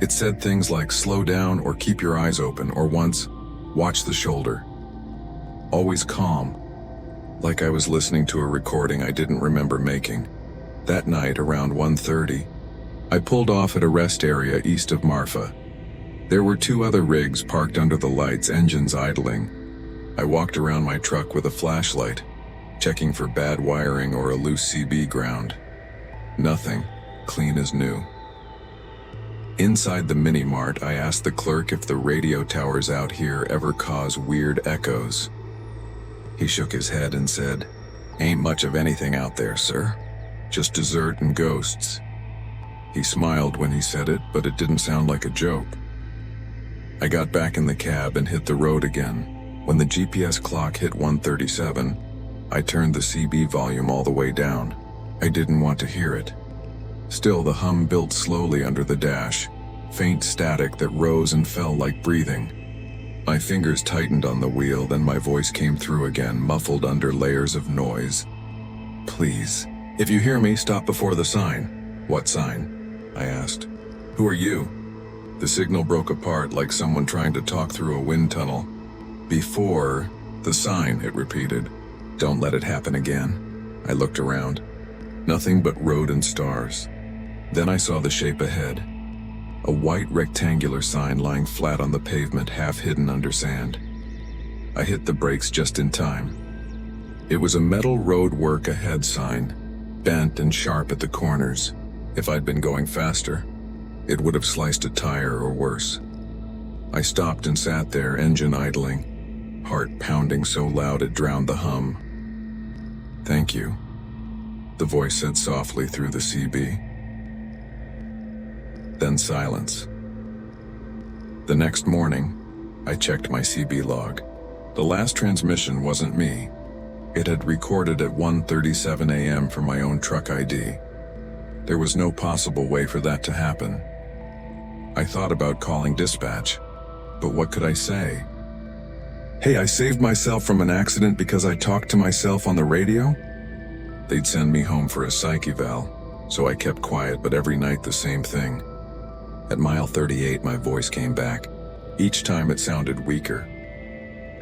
It said things like, "Slow down," or "Keep your eyes open," or once, "Watch the shoulder." Always calm, like I was listening to a recording I didn't remember making. That night, around 1:30, I pulled off at a rest area east of Marfa. There were 2 other rigs parked under the lights, engines idling. I walked around my truck with a flashlight, checking for bad wiring or a loose CB ground. Nothing, clean as new. Inside the mini-mart, I asked the clerk if the radio towers out here ever cause weird echoes. He shook his head and said, "Ain't much of anything out there, sir. Just desert and ghosts." He smiled when he said it, but it didn't sound like a joke. I got back in the cab and hit the road again. When the GPS clock hit 1:37, I turned the CB volume all the way down. I didn't want to hear it. Still, the hum built slowly under the dash, faint static that rose and fell like breathing. My fingers tightened on the wheel, then my voice came through again, muffled under layers of noise. "Please, if you hear me, stop before the sign." "What sign?" I asked. "Who are you?" The signal broke apart like someone trying to talk through a wind tunnel. "Before the sign," it repeated. "Don't let it happen again." I looked around. Nothing but road and stars. Then I saw the shape ahead. A white rectangular sign lying flat on the pavement, half hidden under sand. I hit the brakes just in time. It was a metal road work ahead sign, bent and sharp at the corners. If I'd been going faster, it would have sliced a tire or worse. I stopped and sat there, engine idling, heart pounding so loud it drowned the hum. "Thank you," the voice said softly through the CB. Then silence. The next morning, I checked my CB log. The last transmission wasn't me. It had recorded at 1:37 a.m. for my own truck ID. There was no possible way for that to happen. I thought about calling dispatch, but what could I say? "Hey, I saved myself from an accident because I talked to myself on the radio?" They'd send me home for a psych eval, so I kept quiet, but every night the same thing. At mile 38, my voice came back. Each time it sounded weaker.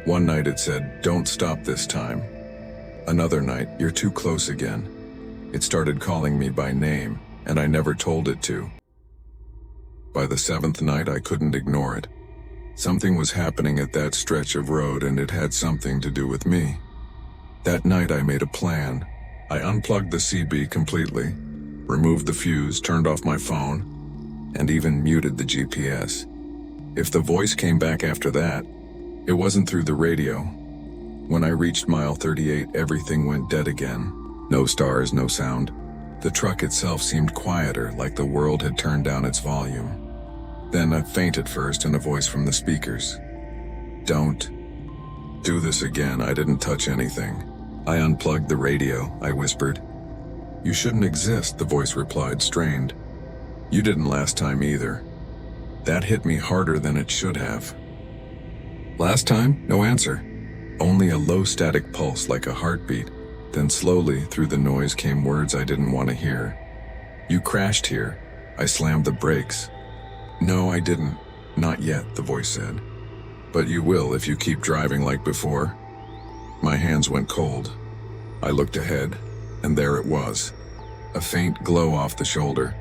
One night it said, "Don't stop this time." Another night, "You're too close again." It started calling me by name, and I never told it to. By the 7th night, I couldn't ignore it. Something was happening at that stretch of road, and it had something to do with me. That night I made a plan. I unplugged the CB completely, removed the fuse, turned off my phone, and even muted the GPS. If the voice came back after that, it wasn't through the radio. When I reached mile 38, everything went dead again. No stars, no sound. The truck itself seemed quieter, like the world had turned down its volume. Then a faint at first and a voice from the speakers. "Don't do this again." I didn't touch anything. I unplugged the radio, I whispered. "You shouldn't exist," the voice replied, strained. "You didn't last time either." That hit me harder than it should have. Last time? No answer. Only a low static pulse like a heartbeat. Then slowly, through the noise, came words I didn't want to hear. "You crashed here." I slammed the brakes. "No, I didn't. Not yet," the voice said. "But you will if you keep driving like before." My hands went cold. I looked ahead, and there it was. A faint glow off the shoulder.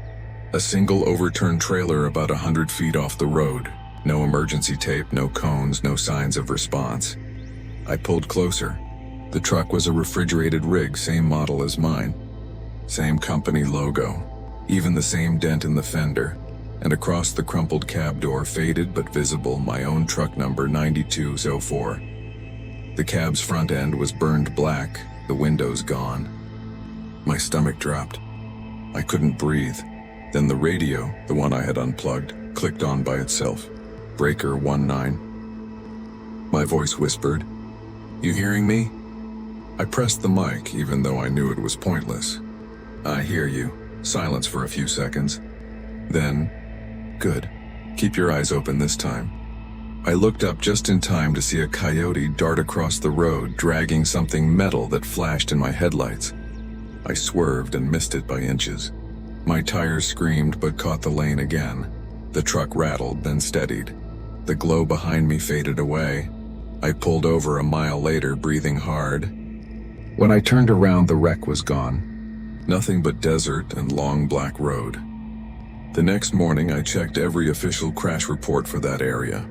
A single overturned trailer about 100 feet off the road. No emergency tape, no cones, no signs of response. I pulled closer. The truck was a refrigerated rig, same model as mine. Same company logo. Even the same dent in the fender. And across the crumpled cab door, faded but visible, my own truck number 9204. The cab's front end was burned black, the windows gone. My stomach dropped. I couldn't breathe. Then the radio, the one I had unplugged, clicked on by itself. "Breaker 19. My voice whispered, "You hearing me?" I pressed the mic, even though I knew it was pointless. "I hear you." Silence for a few seconds. Then, "Good. Keep your eyes open this time." I looked up just in time to see a coyote dart across the road, dragging something metal that flashed in my headlights. I swerved and missed it by inches. My tires screamed but caught the lane again. The truck rattled, then steadied. The glow behind me faded away. I pulled over a mile later, breathing hard. When I turned around, the wreck was gone. Nothing but desert and long black road. The next morning, I checked every official crash report for that area.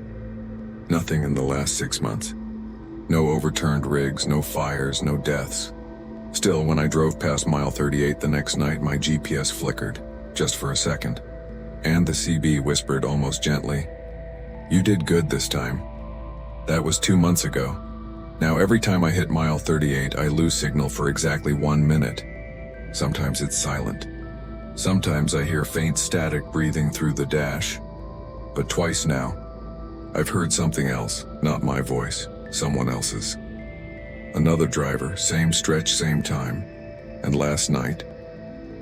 Nothing in the last 6 months. No overturned rigs, no fires, no deaths. Still, when I drove past mile 38 the next night, my GPS flickered, just for a second. And the CB whispered almost gently, "You did good this time." That was 2 months ago. Now every time I hit mile 38, I lose signal for exactly 1 minute. Sometimes it's silent. Sometimes I hear faint static breathing through the dash. But twice now, I've heard something else, not my voice, someone else's. Another driver, same stretch, same time. And last night,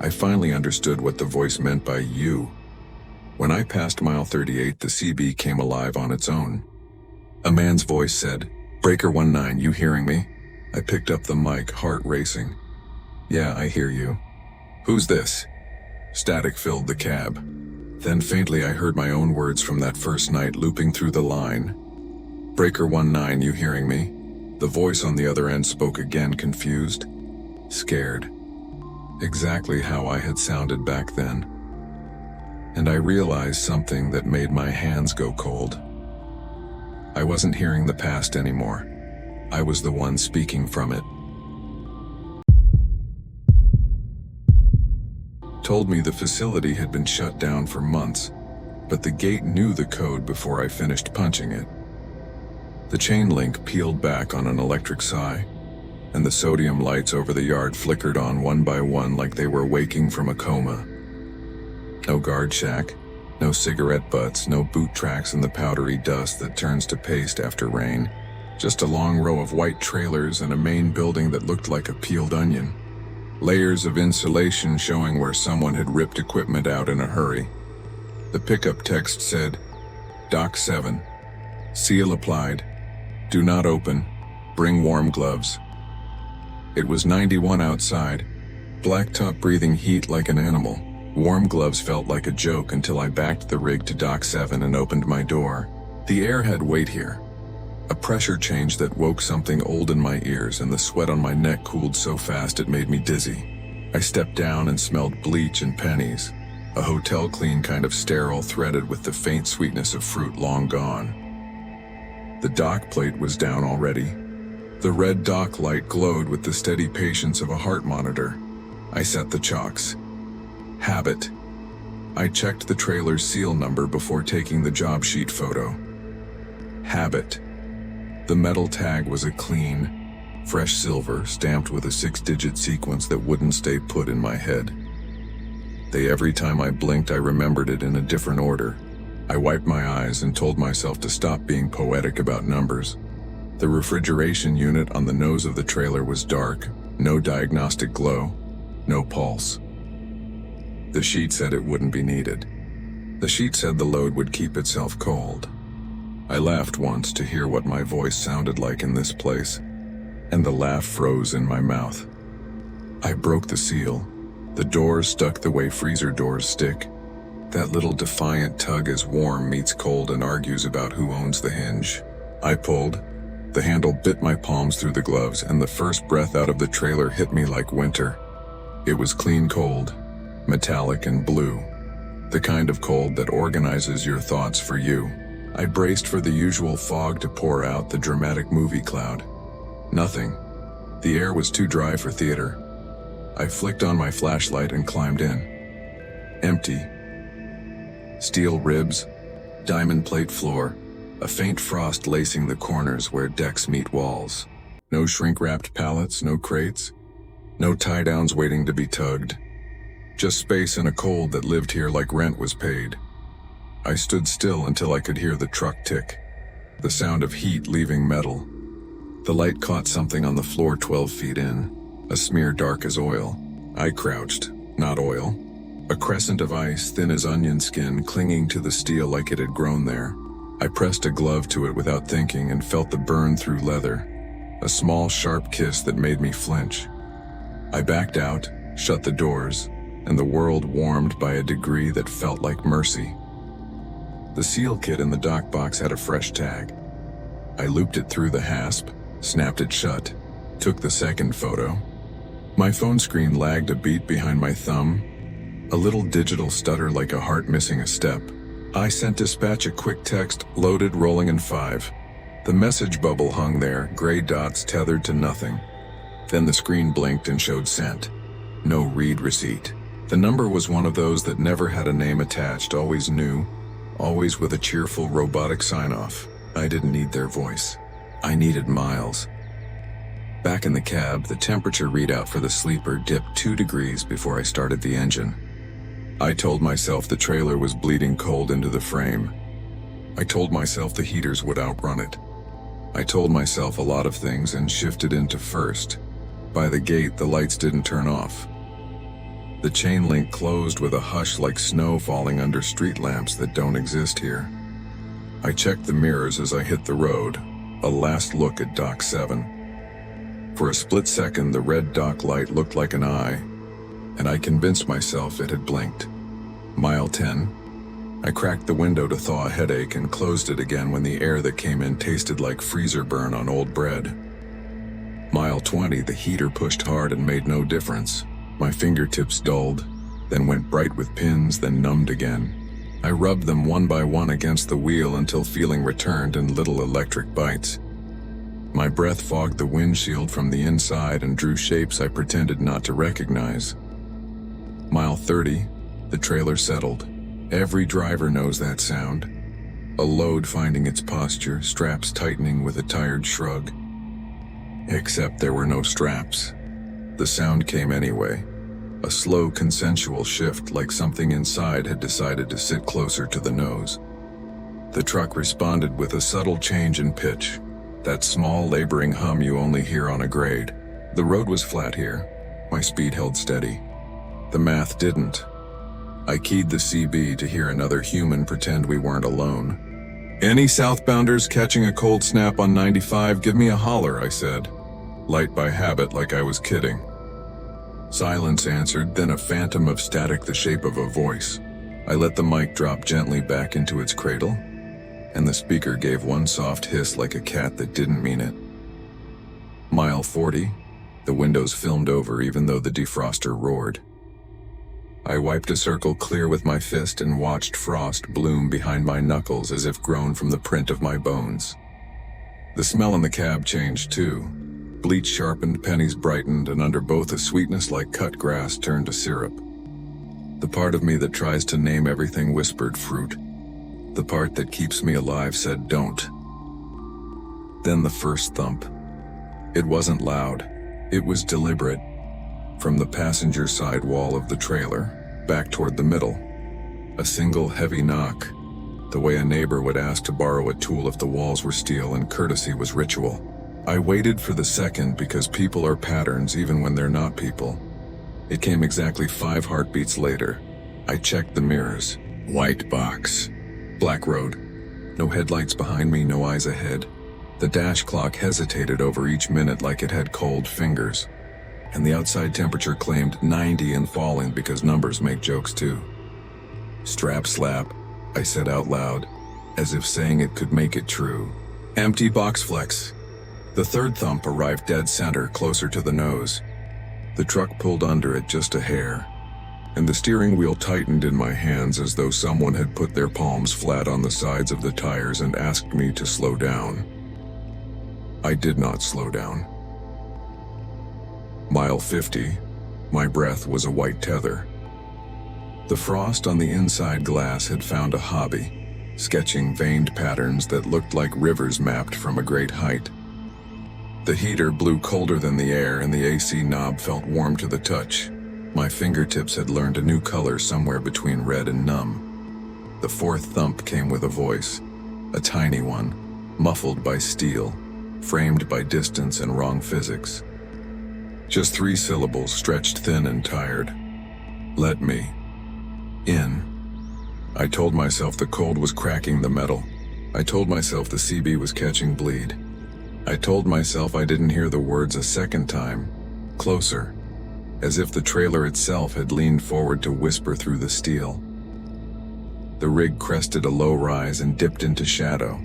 I finally understood what the voice meant by "you." When I passed mile 38, the CB came alive on its own. A man's voice said, "Breaker 19, you hearing me?" I picked up the mic, heart racing. "Yeah, I hear you." "Who's this?" Static filled the cab. Then faintly I heard my own words from that first night looping through the line. "Breaker 19, you hearing me?" The voice on the other end spoke again, confused, scared. Exactly how I had sounded back then. And I realized something that made my hands go cold. I wasn't hearing the past anymore. I was the one speaking from it. Told me the facility had been shut down for months, but the gate knew the code before I finished punching it. The chain link peeled back on an electric sigh, and the sodium lights over the yard flickered on one by one like they were waking from a coma. No guard shack, no cigarette butts, no boot tracks in the powdery dust that turns to paste after rain. Just a long row of white trailers and a main building that looked like a peeled onion. Layers of insulation showing where someone had ripped equipment out in a hurry. The pickup text said, "Dock 7. Seal applied. Do not open. Bring warm gloves." It was 91 outside. Blacktop breathing heat like an animal. Warm gloves felt like a joke until I backed the rig to Dock 7 and opened my door. The air had weight here. A pressure change that woke something old in my ears, and the sweat on my neck cooled so fast it made me dizzy. I stepped down and smelled bleach and pennies. A hotel-clean kind of sterile threaded with the faint sweetness of fruit long gone. The dock plate was down already. The red dock light glowed with the steady patience of a heart monitor. I set the chocks. Habit. I checked the trailer's seal number before taking the job sheet photo. Habit. The metal tag was a clean, fresh silver stamped with a 6-digit sequence that wouldn't stay put in my head. Every time I blinked, I remembered it in a different order. I wiped my eyes and told myself to stop being poetic about numbers. The refrigeration unit on the nose of the trailer was dark, no diagnostic glow, no pulse. The sheet said it wouldn't be needed. The sheet said the load would keep itself cold. I laughed once to hear what my voice sounded like in this place, and the laugh froze in my mouth. I broke the seal. The doors stuck the way freezer doors stick. That little defiant tug as warm meets cold and argues about who owns the hinge. I pulled. The handle bit my palms through the gloves, and the first breath out of the trailer hit me like winter. It was clean cold, metallic and blue. The kind of cold that organizes your thoughts for you. I braced for the usual fog to pour out, the dramatic movie cloud. Nothing. The air was too dry for theater. I flicked on my flashlight and climbed in. Empty. Steel ribs, diamond plate floor, a faint frost lacing the corners where decks meet walls. No shrink-wrapped pallets, no crates, no tie-downs waiting to be tugged. Just space and a cold that lived here like rent was paid. I stood still until I could hear the truck tick, the sound of heat leaving metal. The light caught something on the floor 12 feet in, a smear dark as oil. I crouched, not oil. A crescent of ice, thin as onion skin, clinging to the steel like it had grown there. I pressed a glove to it without thinking and felt the burn through leather, a small, sharp kiss that made me flinch. I backed out, shut the doors, and the world warmed by a degree that felt like mercy. The seal kit in the dock box had a fresh tag. I looped it through the hasp, snapped it shut, took the second photo. My phone screen lagged a beat behind my thumb. A little digital stutter like a heart missing a step. I sent dispatch a quick text, loaded, rolling in 5. The message bubble hung there, gray dots tethered to nothing. Then the screen blinked and showed sent. No read receipt. The number was one of those that never had a name attached, always new, always with a cheerful robotic sign-off. I didn't need their voice. I needed Miles. Back in the cab, the temperature readout for the sleeper dipped 2 degrees before I started the engine. I told myself the trailer was bleeding cold into the frame. I told myself the heaters would outrun it. I told myself a lot of things and shifted into first. By the gate, the lights didn't turn off. The chain link closed with a hush like snow falling under street lamps that don't exist here. I checked the mirrors as I hit the road, a last look at Dock 7. For a split second, the red dock light looked like an eye, and I convinced myself it had blinked. Mile 10. I cracked the window to thaw a headache and closed it again when the air that came in tasted like freezer burn on old bread. Mile 20, the heater pushed hard and made no difference. My fingertips dulled, then went bright with pins, then numbed again. I rubbed them one by one against the wheel until feeling returned in little electric bites. My breath fogged the windshield from the inside and drew shapes I pretended not to recognize. Mile 30, the trailer settled. Every driver knows that sound. A load finding its posture, straps tightening with a tired shrug. Except there were no straps. The sound came anyway. A slow, consensual shift like something inside had decided to sit closer to the nose. The truck responded with a subtle change in pitch, that small, laboring hum you only hear on a grade. The road was flat here. My speed held steady. The math didn't. I keyed the CB to hear another human pretend we weren't alone. "Any southbounders catching a cold snap on 95, give me a holler," I said, light by habit like I was kidding. Silence answered, then a phantom of static the shape of a voice. I let the mic drop gently back into its cradle, and the speaker gave one soft hiss like a cat that didn't mean it. Mile 40, the windows filmed over even though the defroster roared. I wiped a circle clear with my fist and watched frost bloom behind my knuckles as if grown from the print of my bones. The smell in the cab changed too. Bleach sharpened, pennies brightened, and under both a sweetness like cut grass turned to syrup. The part of me that tries to name everything whispered fruit. The part that keeps me alive said don't. Then the first thump. It wasn't loud. It was deliberate. From the passenger side wall of the trailer, back toward the middle. A single heavy knock, the way a neighbor would ask to borrow a tool if the walls were steel and courtesy was ritual. I waited for the second because people are patterns even when they're not people. It came exactly 5 heartbeats later. I checked the mirrors. White box. Black road. No headlights behind me, no eyes ahead. The dash clock hesitated over each minute like it had cold fingers. And the outside temperature claimed 90 and falling because numbers make jokes too. Strap slap, I said out loud, as if saying it could make it true. Empty box flex. The third thump arrived dead center, closer to the nose. The truck pulled under it just a hair, and the steering wheel tightened in my hands as though someone had put their palms flat on the sides of the tires and asked me to slow down. I did not slow down. Mile 50, my breath was a white tether. The frost on the inside glass had found a hobby, sketching veined patterns that looked like rivers mapped from a great height. The heater blew colder than the air and the AC knob felt warm to the touch. My fingertips had learned a new color somewhere between red and numb. The fourth thump came with a voice, a tiny one, muffled by steel, framed by distance and wrong physics. Just 3 syllables, stretched thin and tired. Let me in. I told myself the cold was cracking the metal. I told myself the CB was catching bleed. I told myself I didn't hear the words a second time, closer, as if the trailer itself had leaned forward to whisper through the steel. The rig crested a low rise and dipped into shadow.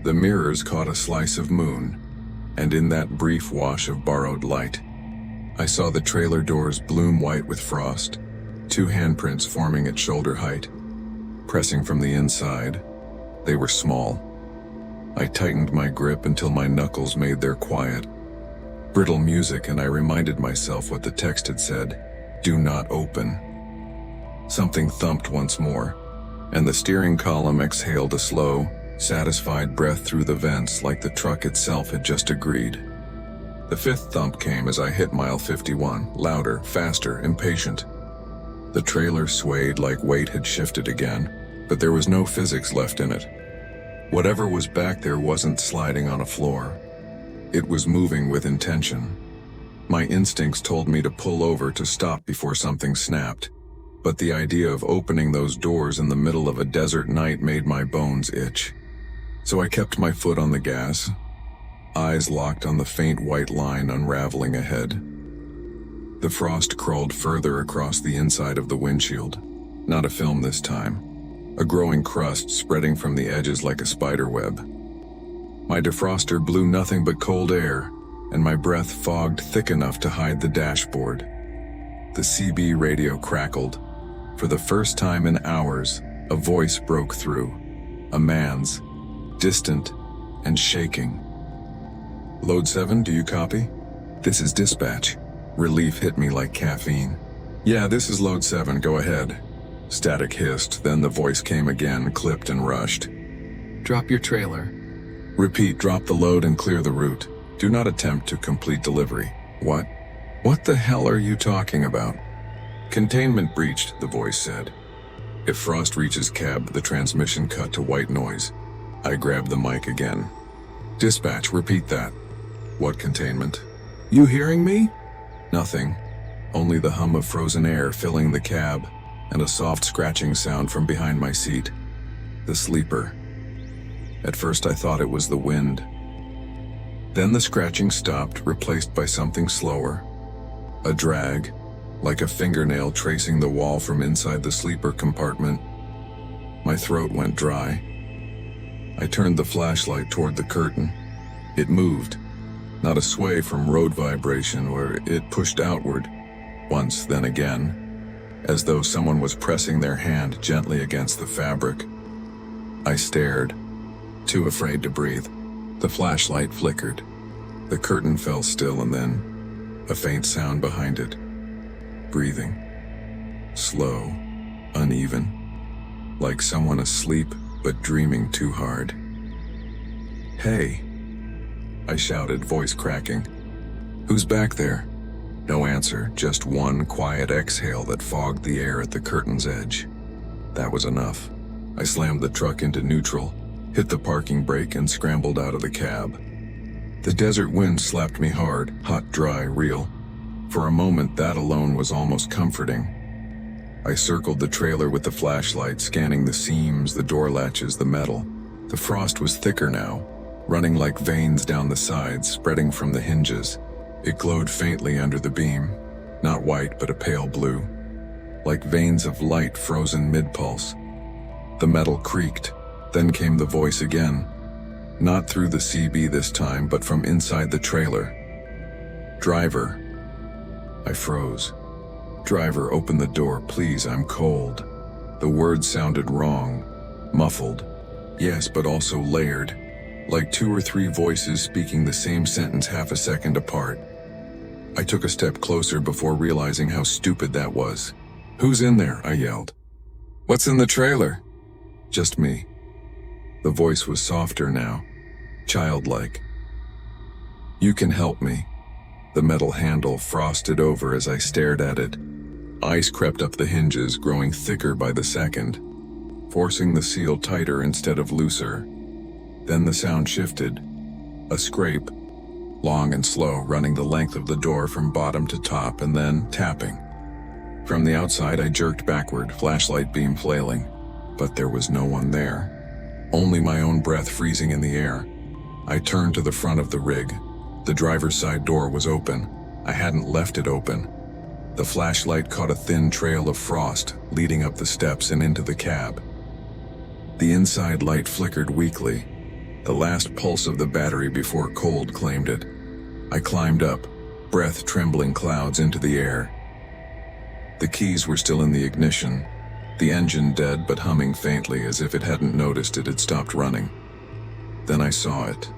The mirrors caught a slice of moon, and in that brief wash of borrowed light, I saw the trailer doors bloom white with frost, 2 handprints forming at shoulder height, pressing from the inside. They were small. I tightened my grip until my knuckles made their quiet, brittle music, and I reminded myself what the text had said: "Do not open." Something thumped once more, and the steering column exhaled a slow, satisfied breath through the vents like the truck itself had just agreed. The 5th thump came as I hit mile 51, louder, faster, impatient. The trailer swayed like weight had shifted again, but there was no physics left in it. Whatever was back there wasn't sliding on a floor. It was moving with intention. My instincts told me to pull over to stop before something snapped, but the idea of opening those doors in the middle of a desert night made my bones itch. So I kept my foot on the gas, eyes locked on the faint white line unraveling ahead. The frost crawled further across the inside of the windshield. Not a film this time. A growing crust spreading from the edges like a spider web. My defroster blew nothing but cold air, and my breath fogged thick enough to hide the dashboard. The CB radio crackled. For the first time in hours, a voice broke through. A man's, distant and shaking. "Load 7, do you copy? This is dispatch." Relief hit me like caffeine. "Yeah, this is Load 7, go ahead." Static hissed, then the voice came again, clipped and rushed. "Drop your trailer." "Repeat, drop the load and clear the route. Do not attempt to complete delivery." "What? What the hell are you talking about?" "Containment breached," the voice said. "If frost reaches cab," the transmission cut to white noise. I grabbed the mic again. "Dispatch, repeat that." "What containment?" "You hearing me?" Nothing. Only the hum of frozen air filling the cab, and a soft scratching sound from behind my seat. The sleeper. At first I thought it was the wind. Then the scratching stopped, replaced by something slower. A drag, like a fingernail tracing the wall from inside the sleeper compartment. My throat went dry. I turned the flashlight toward the curtain. It moved. Not a sway from road vibration, where it pushed outward, once, then again, as though someone was pressing their hand gently against the fabric. I stared, too afraid to breathe. The flashlight flickered. The curtain fell still, and then a faint sound behind it. Breathing. Slow, uneven, like someone asleep but dreaming too hard. "Hey," I shouted, voice cracking. "Who's back there?" No answer, just one quiet exhale that fogged the air at the curtain's edge. That was enough. I slammed the truck into neutral, hit the parking brake, and scrambled out of the cab. The desert wind slapped me hard, hot, dry, real. For a moment, that alone was almost comforting. I circled the trailer with the flashlight, scanning the seams, the door latches, the metal. The frost was thicker now, running like veins down the sides, spreading from the hinges. It glowed faintly under the beam, not white but a pale blue, like veins of light frozen mid-pulse. The metal creaked, then came the voice again, not through the CB this time, but from inside the trailer. "Driver." I froze. "Driver, open the door, please, I'm cold." The words sounded wrong, muffled. Yes, but also layered, like 2 or 3 voices speaking the same sentence half a second apart. I took a step closer before realizing how stupid that was. "Who's in there?" I yelled. "What's in the trailer?" "Just me." The voice was softer now, childlike. "You can help me." The metal handle frosted over as I stared at it. Ice crept up the hinges, growing thicker by the second, forcing the seal tighter instead of looser. Then the sound shifted. A scrape, long and slow, running the length of the door from bottom to top, and then tapping. From the outside, I jerked backward, flashlight beam flailing, but there was no one there. Only my own breath freezing in the air. I turned to the front of the rig. The driver's side door was open. I hadn't left it open. The flashlight caught a thin trail of frost leading up the steps and into the cab. The inside light flickered weakly, the last pulse of the battery before cold claimed it. I climbed up, breath trembling clouds into the air. The keys were still in the ignition, the engine dead but humming faintly as if it hadn't noticed it had stopped running. Then I saw it.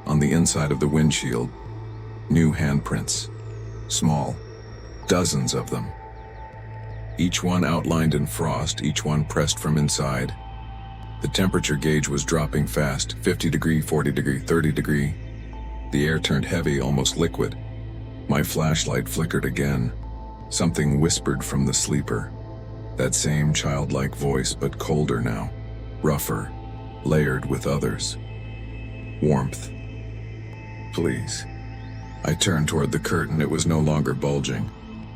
On the inside of the windshield, new handprints. Small, dozens of them. Each one outlined in frost, each one pressed from inside. The temperature gauge was dropping fast, 50 degree, 40 degree, 30 degree. The air turned heavy, almost liquid. My flashlight flickered again. Something whispered from the sleeper. That same childlike voice, but colder now, rougher, layered with others. Warmth. Please. I turned toward the curtain. It was no longer bulging.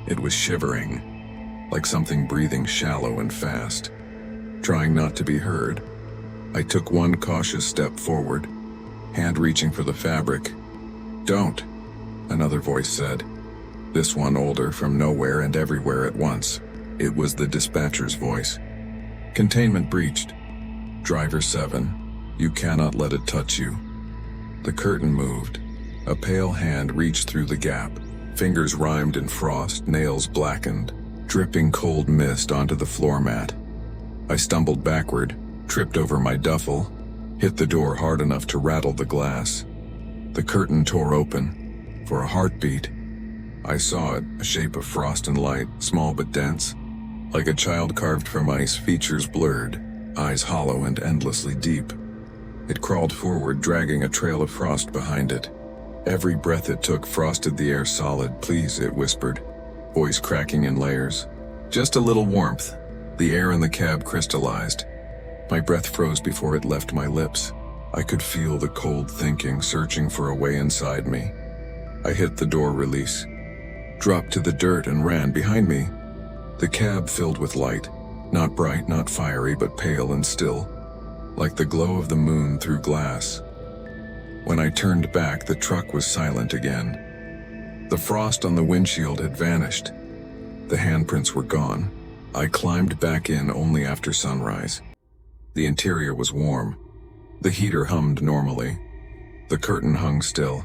It was shivering, like something breathing shallow and fast. Trying not to be heard, I took one cautious step forward, hand reaching for the fabric. "Don't," another voice said. This one older, from nowhere and everywhere at once. It was the dispatcher's voice. "Containment breached. Driver 7, you cannot let it touch you." The curtain moved. A pale hand reached through the gap, fingers rimed in frost, nails blackened, dripping cold mist onto the floor mat. I stumbled backward, tripped over my duffel, hit the door hard enough to rattle the glass. The curtain tore open. For a heartbeat, I saw it, a shape of frost and light, small but dense, like a child carved from ice, features blurred, eyes hollow and endlessly deep. It crawled forward, dragging a trail of frost behind it. Every breath it took frosted the air solid. "Please," it whispered, voice cracking in layers. "Just a little warmth." The air in the cab crystallized. My breath froze before it left my lips. I could feel the cold thinking searching for a way inside me. I hit the door release, dropped to the dirt and ran behind me. The cab filled with light, not bright, not fiery, but pale and still, like the glow of the moon through glass. When I turned back, the truck was silent again. The frost on the windshield had vanished. The handprints were gone. I climbed back in only after sunrise. The interior was warm. The heater hummed normally. The curtain hung still.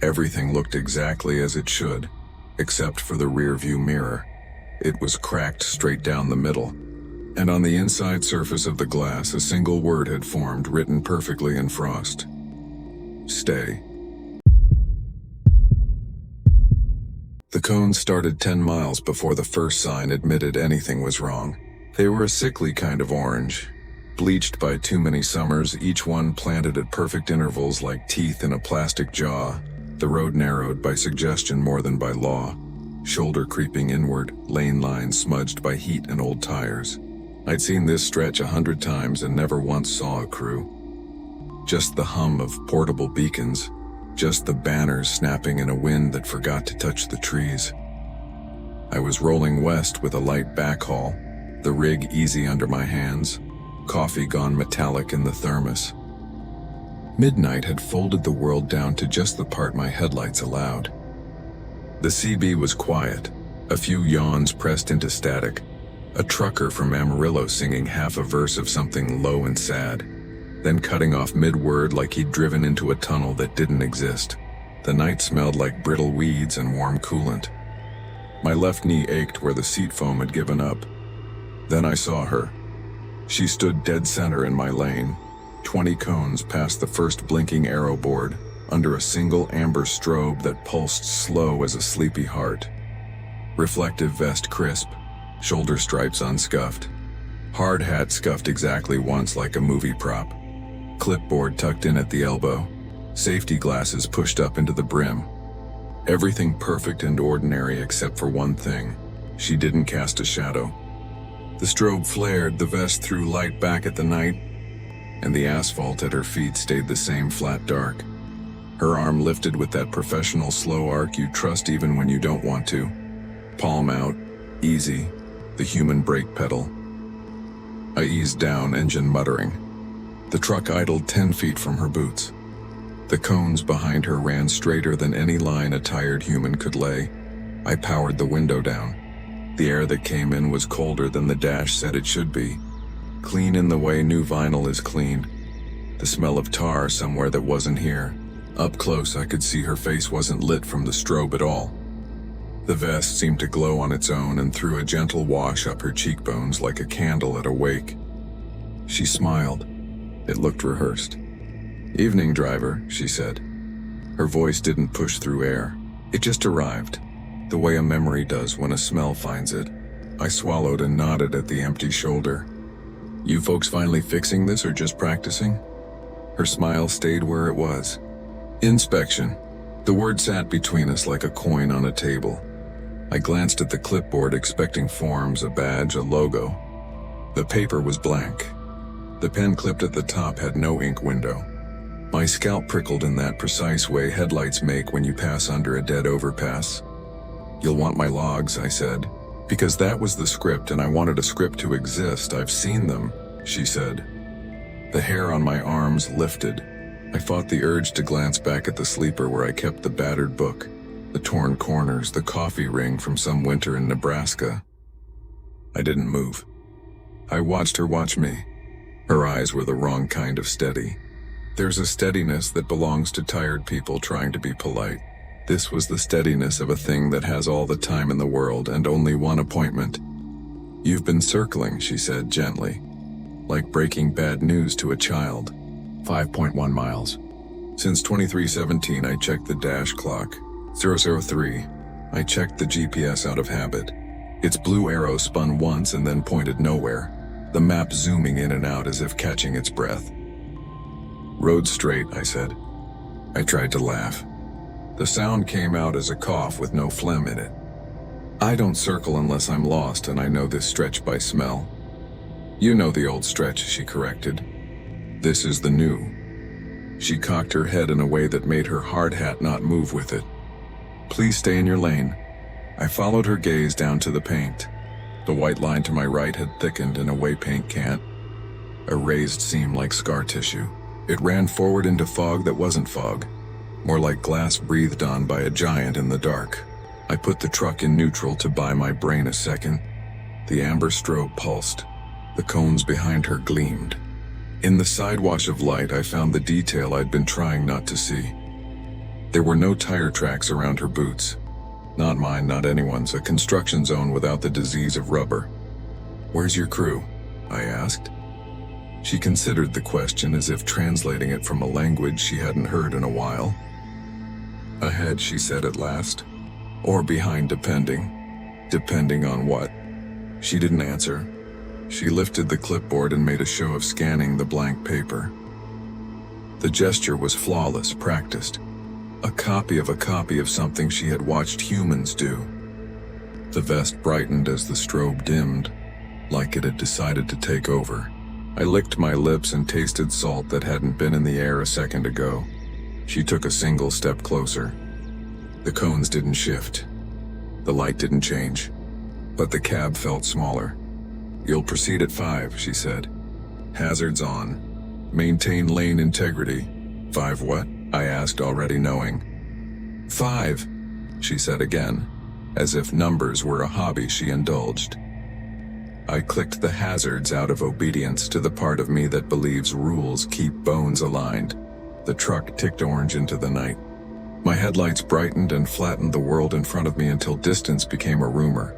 Everything looked exactly as it should, except for the rear-view mirror. It was cracked straight down the middle, and on the inside surface of the glass, a single word had formed, written perfectly in frost. "Stay." The cones started 10 miles before the first sign admitted anything was wrong. They were a sickly kind of orange, bleached by too many summers, each one planted at perfect intervals like teeth in a plastic jaw. The road narrowed by suggestion more than by law. Shoulder creeping inward, lane lines smudged by heat and old tires. I'd seen this stretch 100 times and never once saw a crew. Just the hum of portable beacons, just the banners snapping in a wind that forgot to touch the trees. I was rolling west with a light backhaul, the rig easy under my hands, coffee gone metallic in the thermos. Midnight had folded the world down to just the part my headlights allowed. The CB was quiet, a few yawns pressed into static, a trucker from Amarillo singing half a verse of something low and sad, then cutting off mid-word like he'd driven into a tunnel that didn't exist. The night smelled like brittle weeds and warm coolant. My left knee ached where the seat foam had given up. Then I saw her. She stood dead center in my lane, 20 cones past the first blinking arrow board, under a single amber strobe that pulsed slow as a sleepy heart. Reflective vest crisp, shoulder stripes unscuffed. Hard hat scuffed exactly once like a movie prop. Clipboard tucked in at the elbow. Safety glasses pushed up into the brim. Everything perfect and ordinary except for one thing. She didn't cast a shadow. The strobe flared, the vest threw light back at the night, and the asphalt at her feet stayed the same flat dark. Her arm lifted with that professional slow arc you trust even when you don't want to. Palm out, easy, the human brake pedal. I eased down, engine muttering. The truck idled 10 feet from her boots. The cones behind her ran straighter than any line a tired human could lay. I powered the window down. The air that came in was colder than the dash said it should be. Clean in the way new vinyl is clean. The smell of tar somewhere that wasn't here. Up close I could see her face wasn't lit from the strobe at all. The vest seemed to glow on its own and threw a gentle wash up her cheekbones like a candle at a wake. She smiled. It looked rehearsed. "Evening, driver," she said. Her voice didn't push through air. It just arrived, the way a memory does when a smell finds it. I swallowed and nodded at the empty shoulder. "You folks finally fixing this or just practicing?" Her smile stayed where it was. "Inspection." The word sat between us like a coin on a table. I glanced at the clipboard expecting forms, a badge, a logo. The paper was blank. The pen clipped at the top had no ink window. My scalp prickled in that precise way headlights make when you pass under a dead overpass. "You'll want my logs," I said, because that was the script and I wanted a script to exist. "I've seen them," she said. The hair on my arms lifted. I fought the urge to glance back at the sleeper where I kept the battered book, the torn corners, the coffee ring from some winter in Nebraska. I didn't move. I watched her watch me. Her eyes were the wrong kind of steady. There's a steadiness that belongs to tired people trying to be polite. This was the steadiness of a thing that has all the time in the world and only one appointment. "You've been circling," she said gently, like breaking bad news to a child. 5.1 miles. Since 2317, I checked the dash clock. 003. I checked the GPS out of habit. Its blue arrow spun once and then pointed nowhere, the map zooming in and out as if catching its breath. "Road straight," I said. I tried to laugh. The sound came out as a cough with no phlegm in it. "I don't circle unless I'm lost and I know this stretch by smell." "You know the old stretch," she corrected. "This is the new." She cocked her head in a way that made her hard hat not move with it. "Please stay in your lane." I followed her gaze down to the paint. The white line to my right had thickened in a way paint can't. A raised seam like scar tissue. It ran forward into fog that wasn't fog, more like glass breathed on by a giant in the dark. I put the truck in neutral to buy my brain a second. The amber strobe pulsed. The cones behind her gleamed. In the sidewash of light, I found the detail I'd been trying not to see. There were no tire tracks around her boots. Not mine, not anyone's, a construction zone without the disease of rubber. "Where's your crew?" I asked. She considered the question as if translating it from a language she hadn't heard in a while. "Ahead," she said at last. "Or behind, depending." "Depending on what?" She didn't answer. She lifted the clipboard and made a show of scanning the blank paper. The gesture was flawless, practiced. A copy of something she had watched humans do. The vest brightened as the strobe dimmed, like it had decided to take over. I licked my lips and tasted salt that hadn't been in the air a second ago. She took a single step closer. The cones didn't shift. The light didn't change. But the cab felt smaller. "You'll proceed at 5, she said. "Hazards on. Maintain lane integrity." "5 what?" I asked, already knowing. "5, she said again, as if numbers were a hobby she indulged. I clicked the hazards out of obedience to the part of me that believes rules keep bones aligned. The truck ticked orange into the night. My headlights brightened and flattened the world in front of me until distance became a rumor.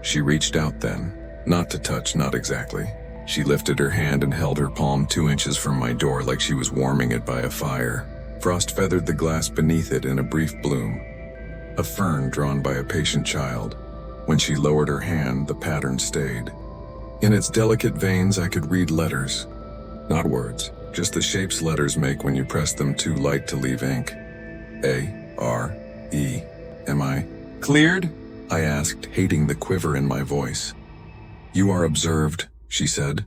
She reached out then. Not to touch, not exactly. She lifted her hand and held her palm 2 inches from my door like she was warming it by a fire. Frost feathered the glass beneath it in a brief bloom. A fern drawn by a patient child. When she lowered her hand, the pattern stayed. In its delicate veins, I could read letters. Not words, just the shapes letters make when you press them too light to leave ink. A-R-E. Am I cleared? I asked, hating the quiver in my voice. "You are observed," she said.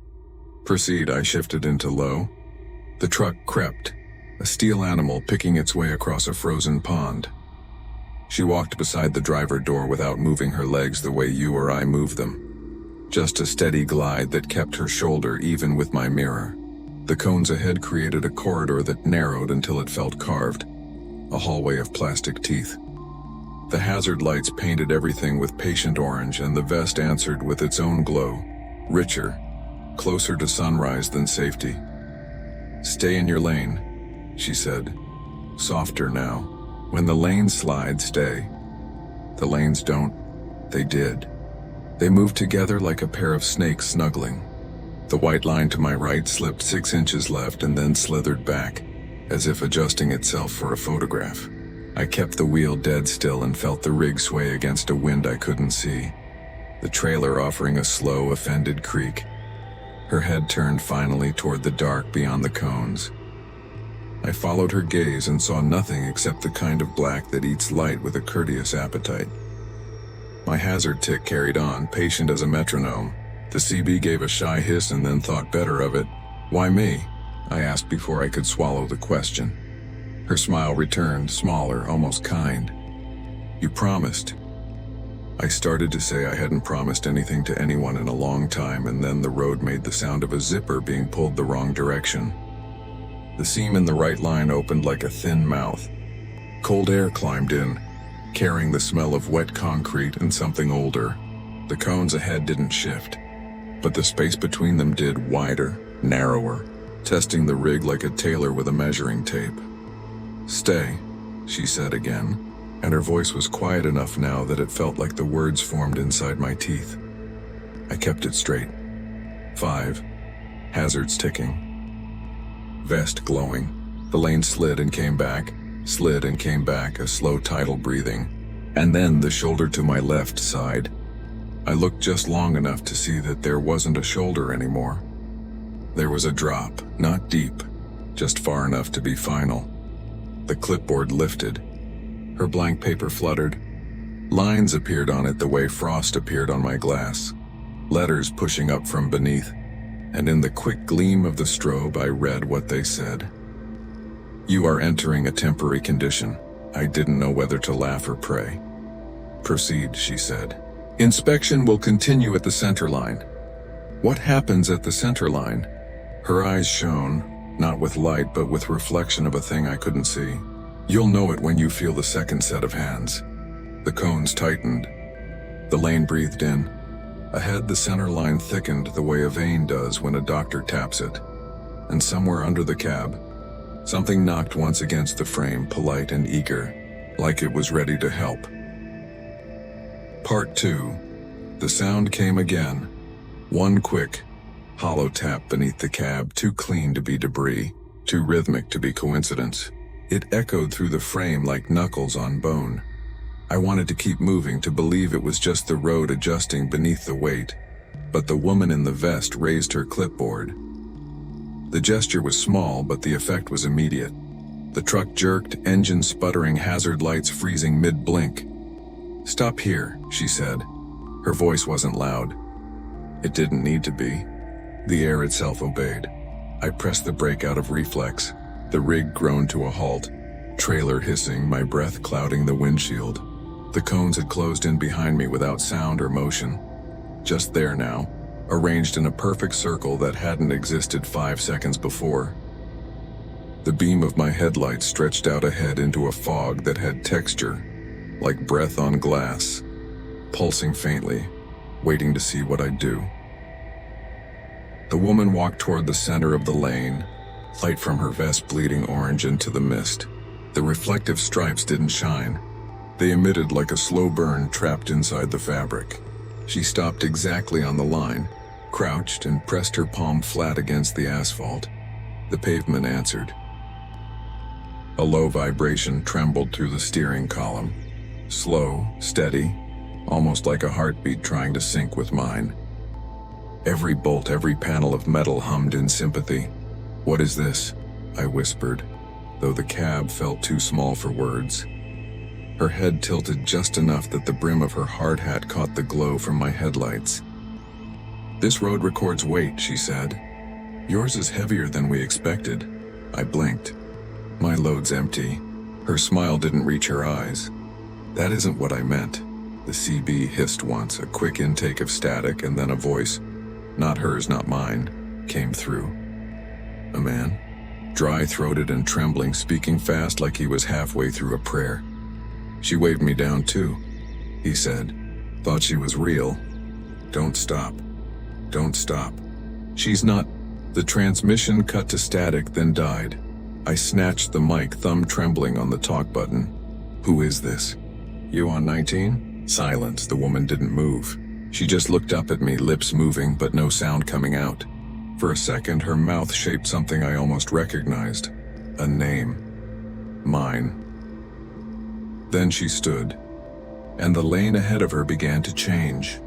"Proceed," I shifted into low. The truck crept, a steel animal picking its way across a frozen pond. She walked beside the driver door without moving her legs the way you or I move them. Just a steady glide that kept her shoulder even with my mirror. The cones ahead created a corridor that narrowed until it felt carved, a hallway of plastic teeth. The hazard lights painted everything with patient orange, and the vest answered with its own glow, richer, closer to sunrise than safety. "Stay in your lane," she said, softer now. "When the lane slides, stay." The lanes don't. They did. They moved together like a pair of snakes snuggling. The white line to my right slipped 6 inches left and then slithered back, as if adjusting itself for a photograph. I kept the wheel dead still and felt the rig sway against a wind I couldn't see, the trailer offering a slow, offended creak. Her head turned finally toward the dark beyond the cones. I followed her gaze and saw nothing except the kind of black that eats light with a courteous appetite. My hazard tick carried on, patient as a metronome. The CB gave a shy hiss and then thought better of it. "Why me?" I asked before I could swallow the question. Her smile returned, smaller, almost kind. "You promised." I started to say I hadn't promised anything to anyone in a long time, and then the road made the sound of a zipper being pulled the wrong direction. The seam in the right line opened like a thin mouth. Cold air climbed in, carrying the smell of wet concrete and something older. The cones ahead didn't shift, but the space between them did, wider, narrower, testing the rig like a tailor with a measuring tape. "Stay," she said again, and her voice was quiet enough now that it felt like the words formed inside my teeth. I kept it straight. 5. Hazards ticking. Vest glowing. The lane slid and came back, a slow tidal breathing, and then the shoulder to my left side. I looked just long enough to see that there wasn't a shoulder anymore. There was a drop, not deep, just far enough to be final. The clipboard lifted. Her blank paper fluttered. Lines appeared on it the way frost appeared on my glass. Letters pushing up from beneath, and in the quick gleam of the strobe I read what they said. "You are entering a temporary condition." I didn't know whether to laugh or pray. "Proceed," she said. "Inspection will continue at the center line." "What happens at the center line?" Her eyes shone, not with light but with reflection of a thing I couldn't see. "You'll know it when you feel the second set of hands." The cones tightened. The lane breathed in. Ahead, the center line thickened the way a vein does when a doctor taps it. And somewhere under the cab, something knocked once against the frame, polite and eager, like it was ready to help. Part 2. The sound came again. One quick, hollow tap beneath the cab, too clean to be debris, too rhythmic to be coincidence. It echoed through the frame like knuckles on bone. I wanted to keep moving, to believe it was just the road adjusting beneath the weight, but the woman in the vest raised her clipboard. The gesture was small, but the effect was immediate. The truck jerked, engine sputtering, hazard lights freezing mid-blink. "Stop here," she said. Her voice wasn't loud. It didn't need to be. The air itself obeyed. I pressed the brake out of reflex. The rig groaned to a halt, trailer hissing, my breath clouding the windshield. The cones had closed in behind me without sound or motion. Just there now, arranged in a perfect circle that hadn't existed 5 seconds before. The beam of my headlight stretched out ahead into a fog that had texture, like breath on glass, pulsing faintly, waiting to see what I'd do. The woman walked toward the center of the lane, light from her vest bleeding orange into the mist. The reflective stripes didn't shine. They emitted like a slow burn trapped inside the fabric. She stopped exactly on the line, crouched and pressed her palm flat against the asphalt. The pavement answered. A low vibration trembled through the steering column. Slow, steady, almost like a heartbeat trying to sync with mine. Every bolt, every panel of metal hummed in sympathy. "What is this?" I whispered, though the cab felt too small for words. Her head tilted just enough that the brim of her hard hat caught the glow from my headlights. "This road records weight," she said. "Yours is heavier than we expected." I blinked. "My load's empty." Her smile didn't reach her eyes. "That isn't what I meant." The CB hissed once, a quick intake of static, and then a voice, not hers, not mine, came through. A man, dry-throated and trembling, speaking fast like he was halfway through a prayer. "She waved me down too," he said. "Thought she was real. Don't stop. Don't stop. She's not." The transmission cut to static, then died. I snatched the mic, thumb trembling on the talk button. "Who is this?" You on 19? Silence. The woman didn't move. She just looked up at me, lips moving but no sound coming out. For a second, her mouth shaped something I almost recognized. A name. Mine. Then she stood, and the lane ahead of her began to change.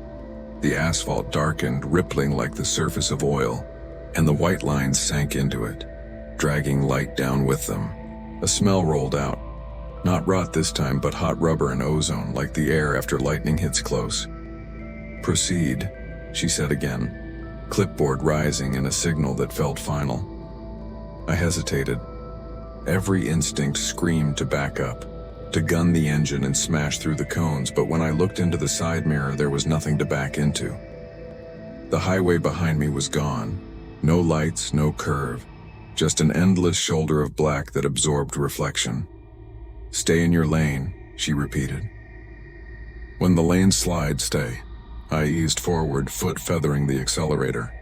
The asphalt darkened, rippling like the surface of oil, and the white lines sank into it, dragging light down with them. A smell rolled out. Not rot this time, but hot rubber and ozone, like the air after lightning hits close. Proceed, she said again, clipboard rising in a signal that felt final. I hesitated. Every instinct screamed to back up, to gun the engine and smash through the cones, but when I looked into the side mirror, there was nothing to back into. The highway behind me was gone. No lights, no curve, just an endless shoulder of black that absorbed reflection. Stay in your lane, she repeated. When the lane slid, stay. I eased forward, foot feathering the accelerator.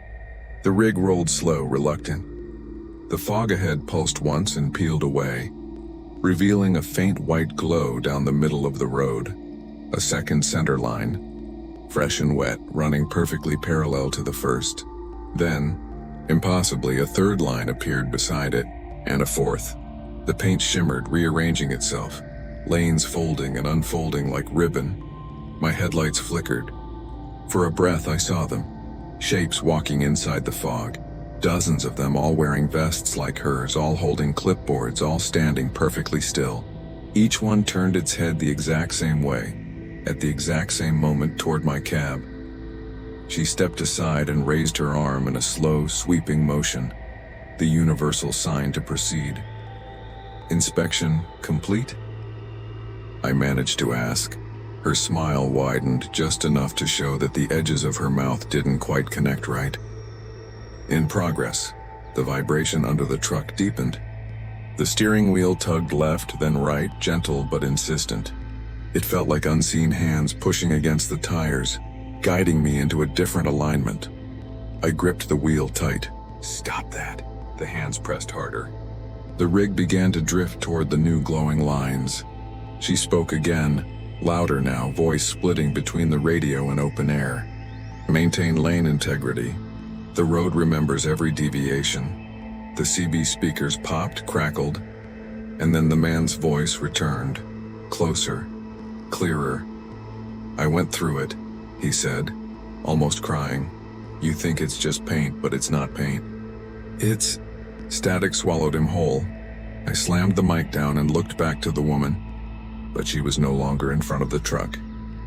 The rig rolled slow, reluctant. The fog ahead pulsed once and peeled away, revealing a faint white glow down the middle of the road. A second center line, fresh and wet, running perfectly parallel to the first. Then, impossibly, a third line appeared beside it, and a fourth. The paint shimmered, rearranging itself, lanes folding and unfolding like ribbon. My headlights flickered. For a breath, I saw them, shapes walking inside the fog. Dozens of them, all wearing vests like hers, all holding clipboards, all standing perfectly still. Each one turned its head the exact same way, at the exact same moment toward my cab. She stepped aside and raised her arm in a slow, sweeping motion, the universal sign to proceed. Inspection complete? I managed to ask. Her smile widened just enough to show that the edges of her mouth didn't quite connect right. In progress. The vibration under the truck deepened. The steering wheel tugged left, then right, gentle but insistent. It felt like unseen hands pushing against the tires, guiding me into a different alignment. I gripped the wheel tight. Stop that. The hands pressed harder. The rig began to drift toward the new glowing lines. She spoke again, louder now, voice splitting between the radio and open air. Maintain lane integrity. The road remembers every deviation. The CB speakers popped, crackled, and then the man's voice returned. Closer, clearer. I went through it, he said, almost crying. You think it's just paint, but it's not paint. It's... Static swallowed him whole. I slammed the mic down and looked back to the woman. But she was no longer in front of the truck.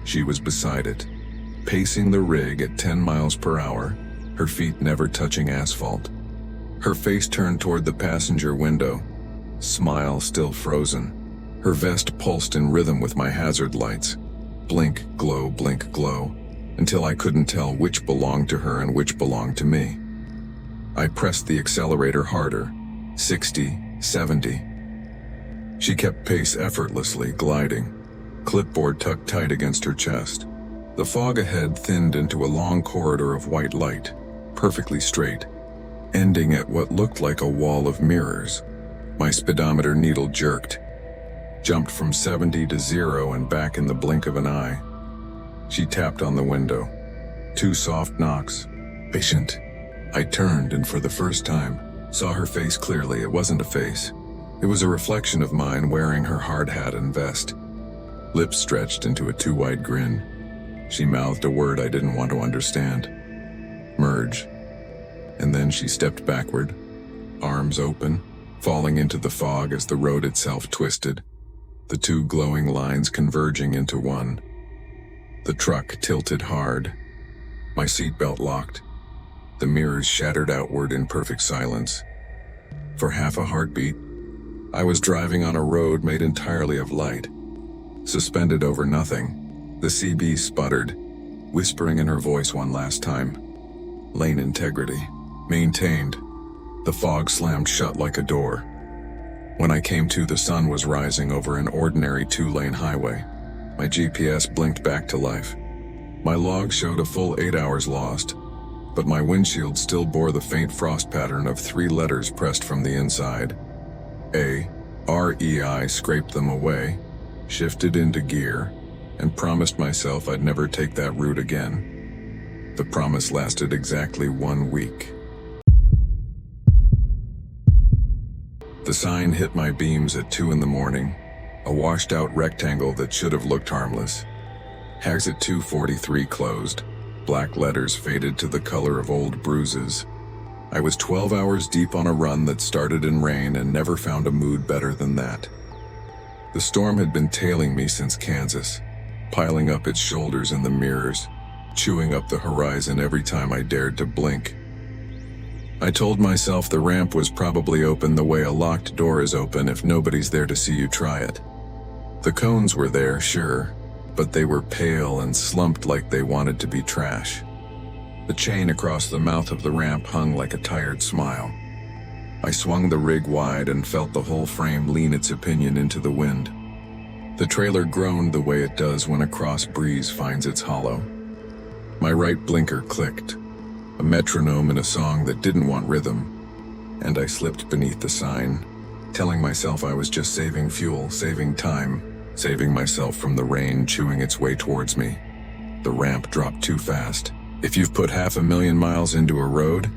She was beside it, pacing the rig at 10 miles per hour, her feet never touching asphalt. Her face turned toward the passenger window, smile still frozen. Her vest pulsed in rhythm with my hazard lights. Blink, glow, until I couldn't tell which belonged to her and which belonged to me. I pressed the accelerator harder, 60, 70. She kept pace effortlessly, gliding, clipboard tucked tight against her chest. The fog ahead thinned into a long corridor of white light, perfectly straight, ending at what looked like a wall of mirrors. My speedometer needle jerked, jumped from 70 to 0 and back in the blink of an eye. She tapped on the window. 2 soft knocks. Patient. I turned and for the first time, saw her face clearly. It wasn't a face. It was a reflection of mine wearing her hard hat and vest. Lips stretched into a too wide grin. She mouthed a word I didn't want to understand. Merge. And then she stepped backward, arms open, falling into the fog as the road itself twisted, the 2 glowing lines converging into one. The truck tilted hard. My seatbelt locked. The mirrors shattered outward in perfect silence. For half a heartbeat, I was driving on a road made entirely of light. Suspended over nothing, the CB sputtered, whispering in her voice one last time. Lane integrity. Maintained. The fog slammed shut like a door. When I came to, the sun was rising over an ordinary 2-lane highway. My GPS blinked back to life. My log showed a full 8 hours lost, but my windshield still bore the faint frost pattern of 3 letters pressed from the inside. REI scraped them away, shifted into gear, and promised myself I'd never take that route again. The promise lasted exactly 1 week. The sign hit my beams at 2 in the morning, a washed-out rectangle that should have looked harmless. Exit 243 closed, black letters faded to the color of old bruises. I was 12 hours deep on a run that started in rain and never found a mood better than that. The storm had been tailing me since Kansas, piling up its shoulders in the mirrors, chewing up the horizon every time I dared to blink. I told myself the ramp was probably open the way a locked door is open if nobody's there to see you try it. The cones were there, sure, but they were pale and slumped like they wanted to be trash. The chain across the mouth of the ramp hung like a tired smile. I swung the rig wide and felt the whole frame lean its opinion into the wind. The trailer groaned the way it does when a cross breeze finds its hollow. My right blinker clicked, a metronome in a song that didn't want rhythm, and I slipped beneath the sign, telling myself I was just saving fuel, saving time, saving myself from the rain chewing its way towards me. The ramp dropped too fast. If you've put 500,000 miles into a road,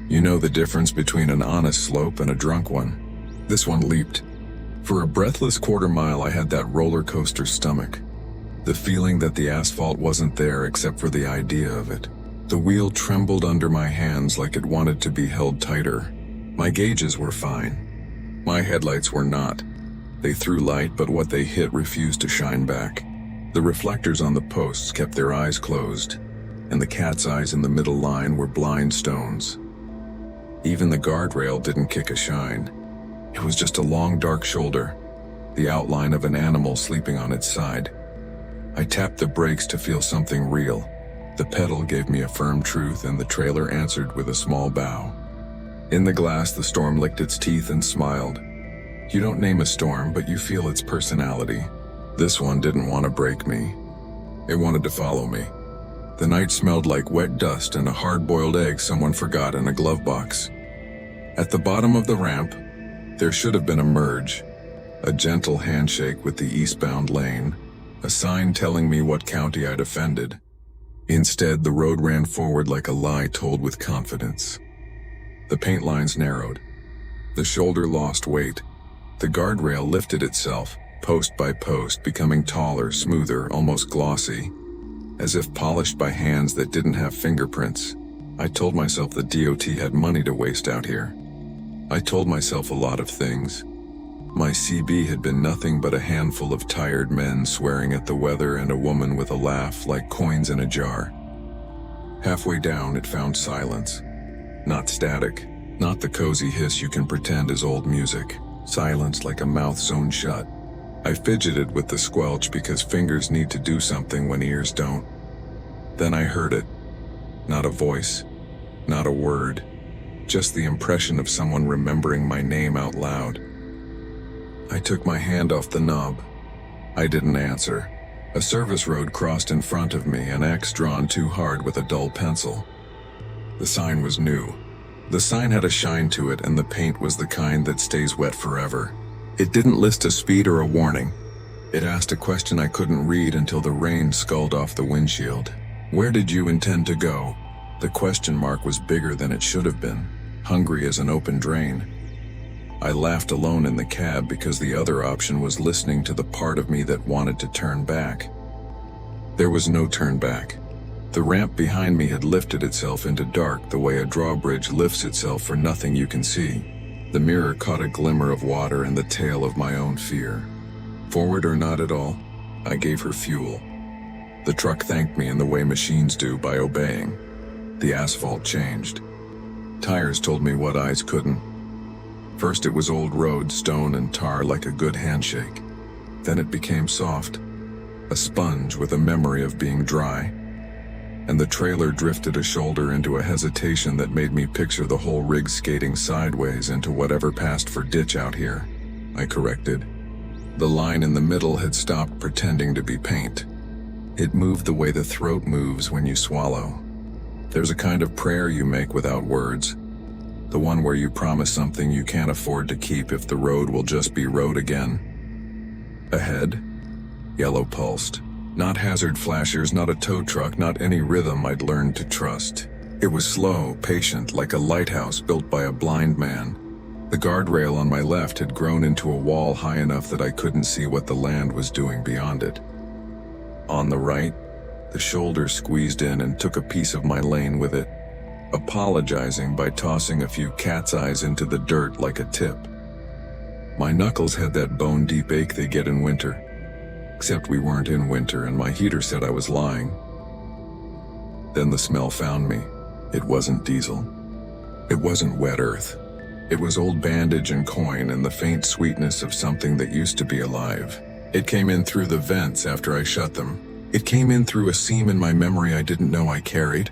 you know the difference between an honest slope and a drunk one. This one leaped. For a breathless quarter mile, I had that roller coaster stomach. The feeling that the asphalt wasn't there except for the idea of it. The wheel trembled under my hands like it wanted to be held tighter. My gauges were fine. My headlights were not. They threw light, but what they hit refused to shine back. The reflectors on the posts kept their eyes closed, and the cat's eyes in the middle line were blind stones. Even the guardrail didn't kick a shine. It was just a long dark shoulder, the outline of an animal sleeping on its side. I tapped the brakes to feel something real. The pedal gave me a firm truth, and the trailer answered with a small bow. In the glass, the storm licked its teeth and smiled. You don't name a storm, but you feel its personality. This one didn't want to break me. It wanted to follow me. The night smelled like wet dust and a hard-boiled egg someone forgot in a glove box. At the bottom of the ramp, there should have been a merge, a gentle handshake with the eastbound lane, a sign telling me what county I'd offended. Instead, the road ran forward like a lie told with confidence. The paint lines narrowed. The shoulder lost weight. The guardrail lifted itself, post by post, becoming taller, smoother, almost glossy, as if polished by hands that didn't have fingerprints. I told myself the DOT had money to waste out here. I told myself a lot of things. My CB had been nothing but a handful of tired men swearing at the weather and a woman with a laugh like coins in a jar. Halfway down, it found silence. Not static, not the cozy hiss you can pretend is old music. Silence like a mouth sewn shut. I fidgeted with the squelch because fingers need to do something when ears don't. Then I heard it. Not a voice, not a word, just the impression of someone remembering my name out loud. I took my hand off the knob. I didn't answer. A service road crossed in front of me, an X drawn too hard with a dull pencil. The sign was new. The sign had a shine to it, and the paint was the kind that stays wet forever. It didn't list a speed or a warning. It asked a question I couldn't read until the rain sculled off the windshield. Where did you intend to go? The question mark was bigger than it should have been, hungry as an open drain. I laughed alone in the cab because the other option was listening to the part of me that wanted to turn back. There was no turn back. The ramp behind me had lifted itself into dark the way a drawbridge lifts itself for nothing you can see. The mirror caught a glimmer of water and the tail of my own fear. Forward or not at all, I gave her fuel. The truck thanked me in the way machines do, by obeying. The asphalt changed. Tires told me what eyes couldn't. First it was old road, stone and tar like a good handshake. Then it became soft, a sponge with a memory of being dry. And the trailer drifted a shoulder into a hesitation that made me picture the whole rig skating sideways into whatever passed for ditch out here. I corrected. The line in the middle had stopped pretending to be paint. It moved the way the throat moves when you swallow. There's a kind of prayer you make without words. The one where you promise something you can't afford to keep if the road will just be road again. Ahead, yellow pulsed. Not hazard flashers, not a tow truck, not any rhythm I'd learned to trust. It was slow, patient, like a lighthouse built by a blind man. The guardrail on my left had grown into a wall high enough that I couldn't see what the land was doing beyond it. On the right, the shoulder squeezed in and took a piece of my lane with it, apologizing by tossing a few cat's eyes into the dirt like a tip. My knuckles had that bone-deep ache they get in winter. Except we weren't in winter and my heater said I was lying. Then the smell found me. It wasn't diesel. It wasn't wet earth. It was old bandage and coin and the faint sweetness of something that used to be alive. It came in through the vents after I shut them. It came in through a seam in my memory I didn't know I carried.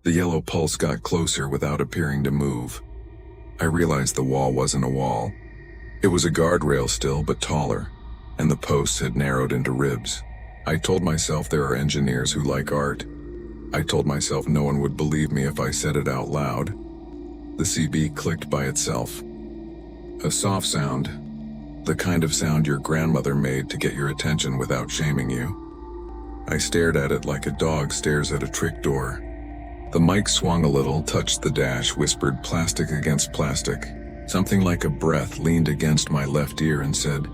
The yellow pulse got closer without appearing to move. I realized the wall wasn't a wall. It was a guardrail still, but taller, and the posts had narrowed into ribs. I told myself there are engineers who like art. I told myself no one would believe me if I said it out loud. The CB clicked by itself. A soft sound, the kind of sound your grandmother made to get your attention without shaming you. I stared at it like a dog stares at a trick door. The mic swung a little, touched the dash, whispered plastic against plastic. Something like a breath leaned against my left ear and said,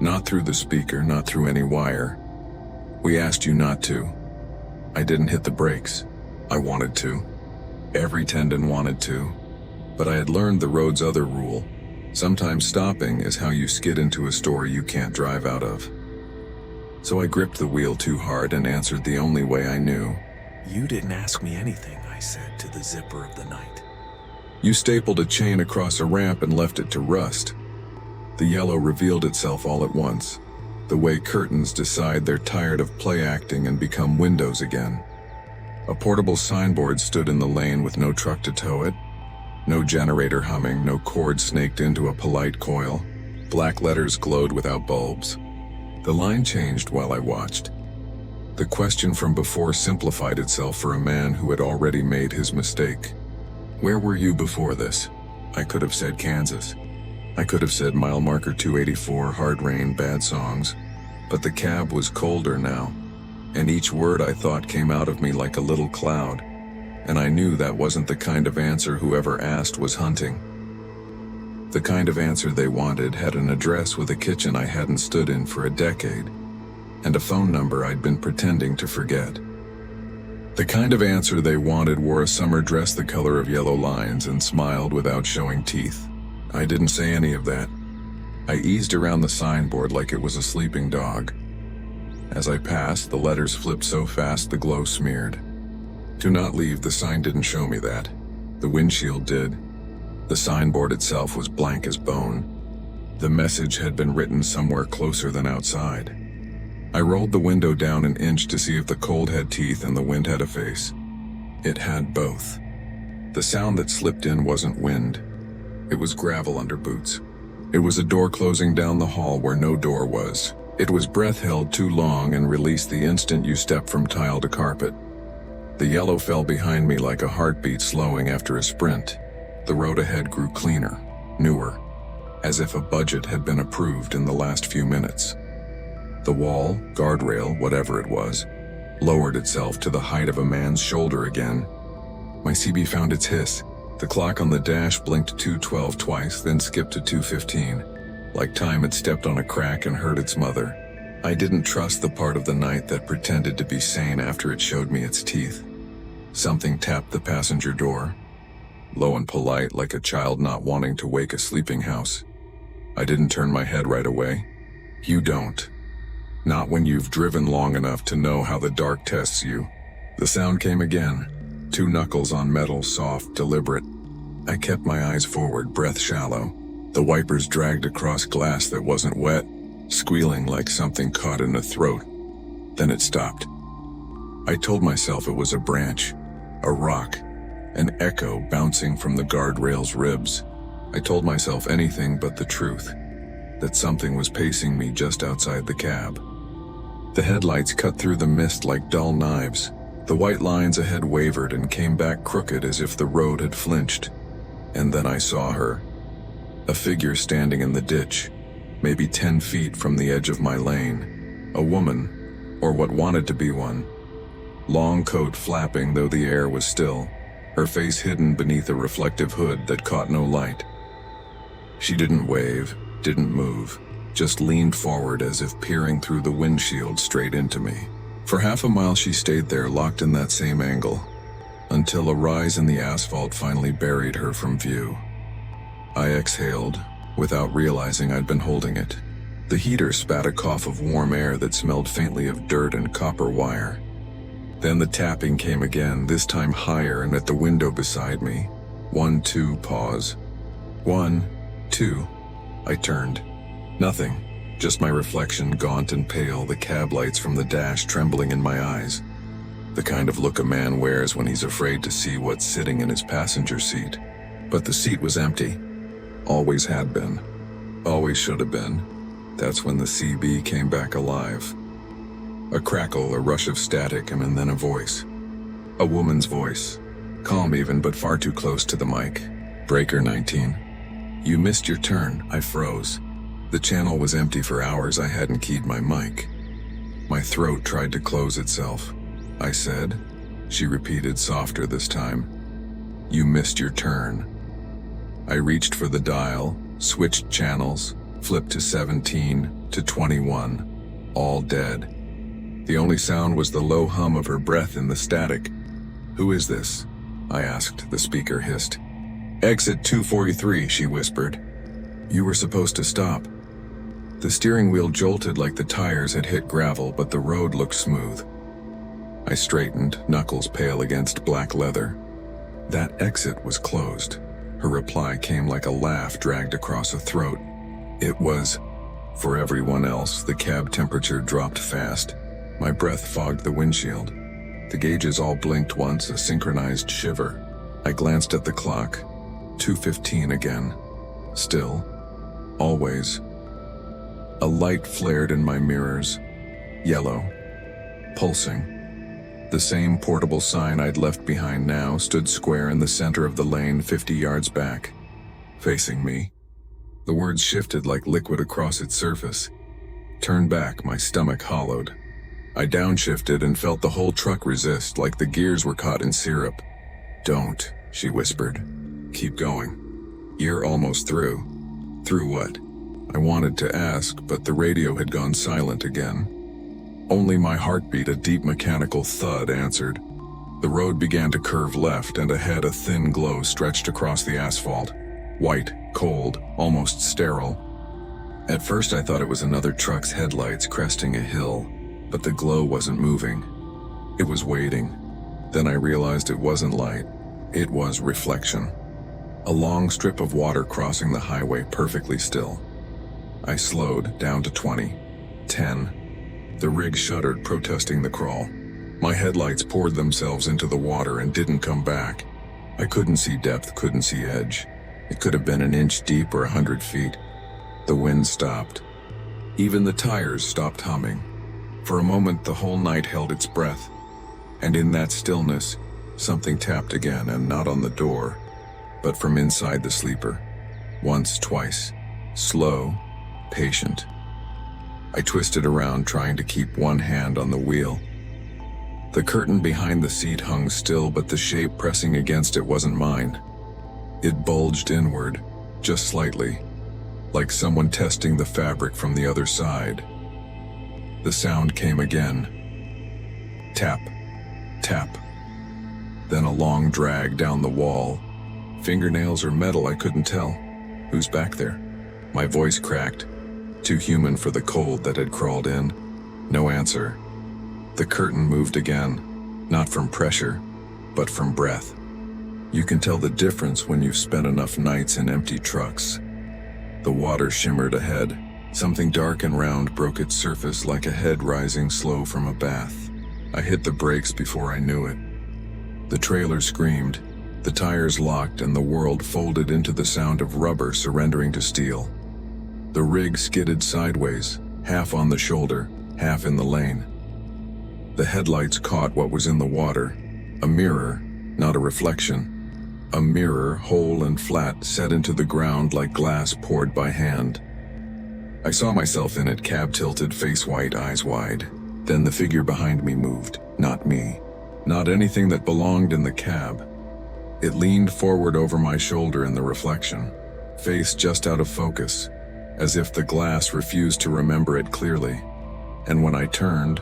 "Not through the speaker, not through any wire. We asked you not to." I didn't hit the brakes. I wanted to. Every tendon wanted to. But I had learned the road's other rule. Sometimes stopping is how you skid into a story you can't drive out of. So I gripped the wheel too hard and answered the only way I knew. "You didn't ask me anything," I said to the zipper of the night. "You stapled a chain across a ramp and left it to rust." The yellow revealed itself all at once, the way curtains decide they're tired of play acting and become windows again. A portable signboard stood in the lane with no truck to tow it. No generator humming, no cord snaked into a polite coil. Black letters glowed without bulbs. The line changed while I watched. The question from before simplified itself for a man who had already made his mistake. Where were you before this? I could have said Kansas. I could have said mile marker 284, hard rain, bad songs. But the cab was colder now, and each word I thought came out of me like a little cloud. And I knew that wasn't the kind of answer whoever asked was hunting. The kind of answer they wanted had an address with a kitchen I hadn't stood in for a decade, and a phone number I'd been pretending to forget. The kind of answer they wanted wore a summer dress the color of yellow lines and smiled without showing teeth. I didn't say any of that. I eased around the signboard like it was a sleeping dog. As I passed, the letters flipped so fast the glow smeared. "Do not leave," the sign didn't show me that. The windshield did. The signboard itself was blank as bone. The message had been written somewhere closer than outside. I rolled the window down an inch to see if the cold had teeth and the wind had a face. It had both. The sound that slipped in wasn't wind. It was gravel under boots. It was a door closing down the hall where no door was. It was breath held too long and released the instant you step from tile to carpet. The yellow fell behind me like a heartbeat slowing after a sprint. The road ahead grew cleaner, newer, as if a budget had been approved in the last few minutes. The wall, guardrail, whatever it was, lowered itself to the height of a man's shoulder again. My CB found its hiss. The clock on the dash blinked 2:12 twice, then skipped to 2:15, like time had stepped on a crack and hurt its mother. I didn't trust the part of the night that pretended to be sane after it showed me its teeth. Something tapped the passenger door, low and polite like a child not wanting to wake a sleeping house. I didn't turn my head right away. You don't. Not when you've driven long enough to know how the dark tests you. The sound came again. 2 knuckles on metal, soft, deliberate. I kept my eyes forward, breath shallow. The wipers dragged across glass that wasn't wet, squealing like something caught in the throat. Then it stopped. I told myself it was a branch, a rock, an echo bouncing from the guardrail's ribs. I told myself anything but the truth, that something was pacing me just outside the cab. The headlights cut through the mist like dull knives. The white lines ahead wavered and came back crooked as if the road had flinched. And then I saw her. A figure standing in the ditch, maybe 10 feet from the edge of my lane. A woman, or what wanted to be one. Long coat flapping though the air was still, her face hidden beneath a reflective hood that caught no light. She didn't wave, didn't move, just leaned forward as if peering through the windshield straight into me. For half a mile she stayed there, locked in that same angle, until a rise in the asphalt finally buried her from view. I exhaled, without realizing I'd been holding it. The heater spat a cough of warm air that smelled faintly of dirt and copper wire. Then the tapping came again, this time higher and at the window beside me. 1, 2, pause. 1, 2. I turned. Nothing. Just my reflection, gaunt and pale, the cab lights from the dash trembling in my eyes. The kind of look a man wears when he's afraid to see what's sitting in his passenger seat. But the seat was empty. Always had been. Always should have been. That's when the CB came back alive. A crackle, a rush of static, and then a voice. A woman's voice. Calm even, but far too close to the mic. Breaker 19. You missed your turn. I froze. The channel was empty for hours. I hadn't keyed my mic. My throat tried to close itself. I said. She repeated, softer this time. You missed your turn. I reached for the dial, switched channels, flipped to 17, to 21. All dead. The only sound was the low hum of her breath in the static. Who is this? I asked. The speaker hissed. Exit 243, she whispered. You were supposed to stop. The steering wheel jolted like the tires had hit gravel, but the road looked smooth. I straightened, knuckles pale against black leather. That exit was closed. Her reply came like a laugh dragged across a throat. It was. For everyone else, the cab temperature dropped fast. My breath fogged the windshield. The gauges all blinked once, a synchronized shiver. I glanced at the clock. 2:15 again. Still. Always. A light flared in my mirrors. Yellow. Pulsing. The same portable sign I'd left behind now stood square in the center of the lane 50 yards back. Facing me. The words shifted like liquid across its surface. Turn back, my stomach hollowed. I downshifted and felt the whole truck resist, like the gears were caught in syrup. Don't, she whispered. Keep going. You're almost through. Through what? I wanted to ask, but the radio had gone silent again. Only my heartbeat, a deep mechanical thud, answered. The road began to curve left, and ahead a thin glow stretched across the asphalt. White, cold, almost sterile. At first I thought it was another truck's headlights cresting a hill, but the glow wasn't moving. It was waiting. Then I realized it wasn't light. It was reflection. A long strip of water crossing the highway, perfectly still. I slowed down to 20. 10. The rig shuddered, protesting the crawl. My headlights poured themselves into the water and didn't come back. I couldn't see depth, couldn't see edge. It could have been an inch deep or 100 feet. The wind stopped. Even the tires stopped humming. For a moment, the whole night held its breath. And in that stillness, something tapped again, and not on the door, but from inside the sleeper. Once, twice. Slow, patient. I twisted around, trying to keep one hand on the wheel. The curtain behind the seat hung still, but the shape pressing against it wasn't mine. It bulged inward, just slightly, like someone testing the fabric from the other side. The sound came again. Tap, tap. Then a long drag down the wall. Fingernails or metal, I couldn't tell. Who's back there? My voice cracked, too human for the cold that had crawled in. No answer. The curtain moved again, not from pressure, but from breath. You can tell the difference when you've spent enough nights in empty trucks. The water shimmered ahead. Something dark and round broke its surface like a head rising slow from a bath. I hit the brakes before I knew it. The trailer screamed. The tires locked and the world folded into the sound of rubber surrendering to steel. The rig skidded sideways, half on the shoulder, half in the lane. The headlights caught what was in the water. A mirror, not a reflection. A mirror, whole and flat, set into the ground like glass poured by hand. I saw myself in it, cab tilted, face white, eyes wide. Then the figure behind me moved, not me. Not anything that belonged in the cab. It leaned forward over my shoulder in the reflection, face just out of focus, as if the glass refused to remember it clearly. And when I turned,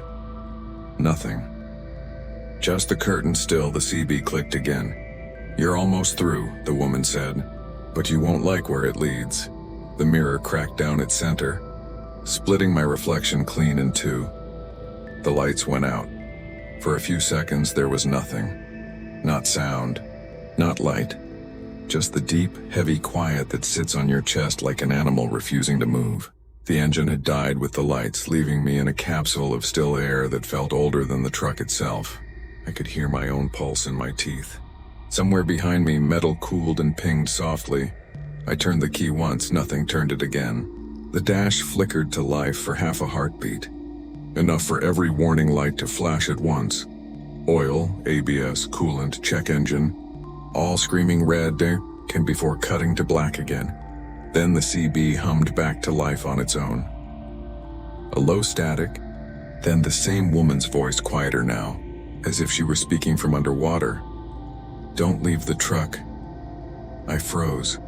nothing. Just the curtain still. The CB clicked again. "You're almost through," the woman said, "but you won't like where it leads." The mirror cracked down its center, splitting my reflection clean in two. The lights went out. For a few seconds there was nothing. Not sound, not light. Just the deep, heavy quiet that sits on your chest like an animal refusing to move. The engine had died with the lights, leaving me in a capsule of still air that felt older than the truck itself. I could hear my own pulse in my teeth. Somewhere behind me, metal cooled and pinged softly. I turned the key once, nothing, turned it again. The dash flickered to life for half a heartbeat. Enough for every warning light to flash at once. Oil, ABS, coolant, check engine, all screaming red there, came before cutting to black again. Then the CB hummed back to life on its own. A low static, then the same woman's voice, quieter now, as if she were speaking from underwater. "Don't leave the truck." I froze.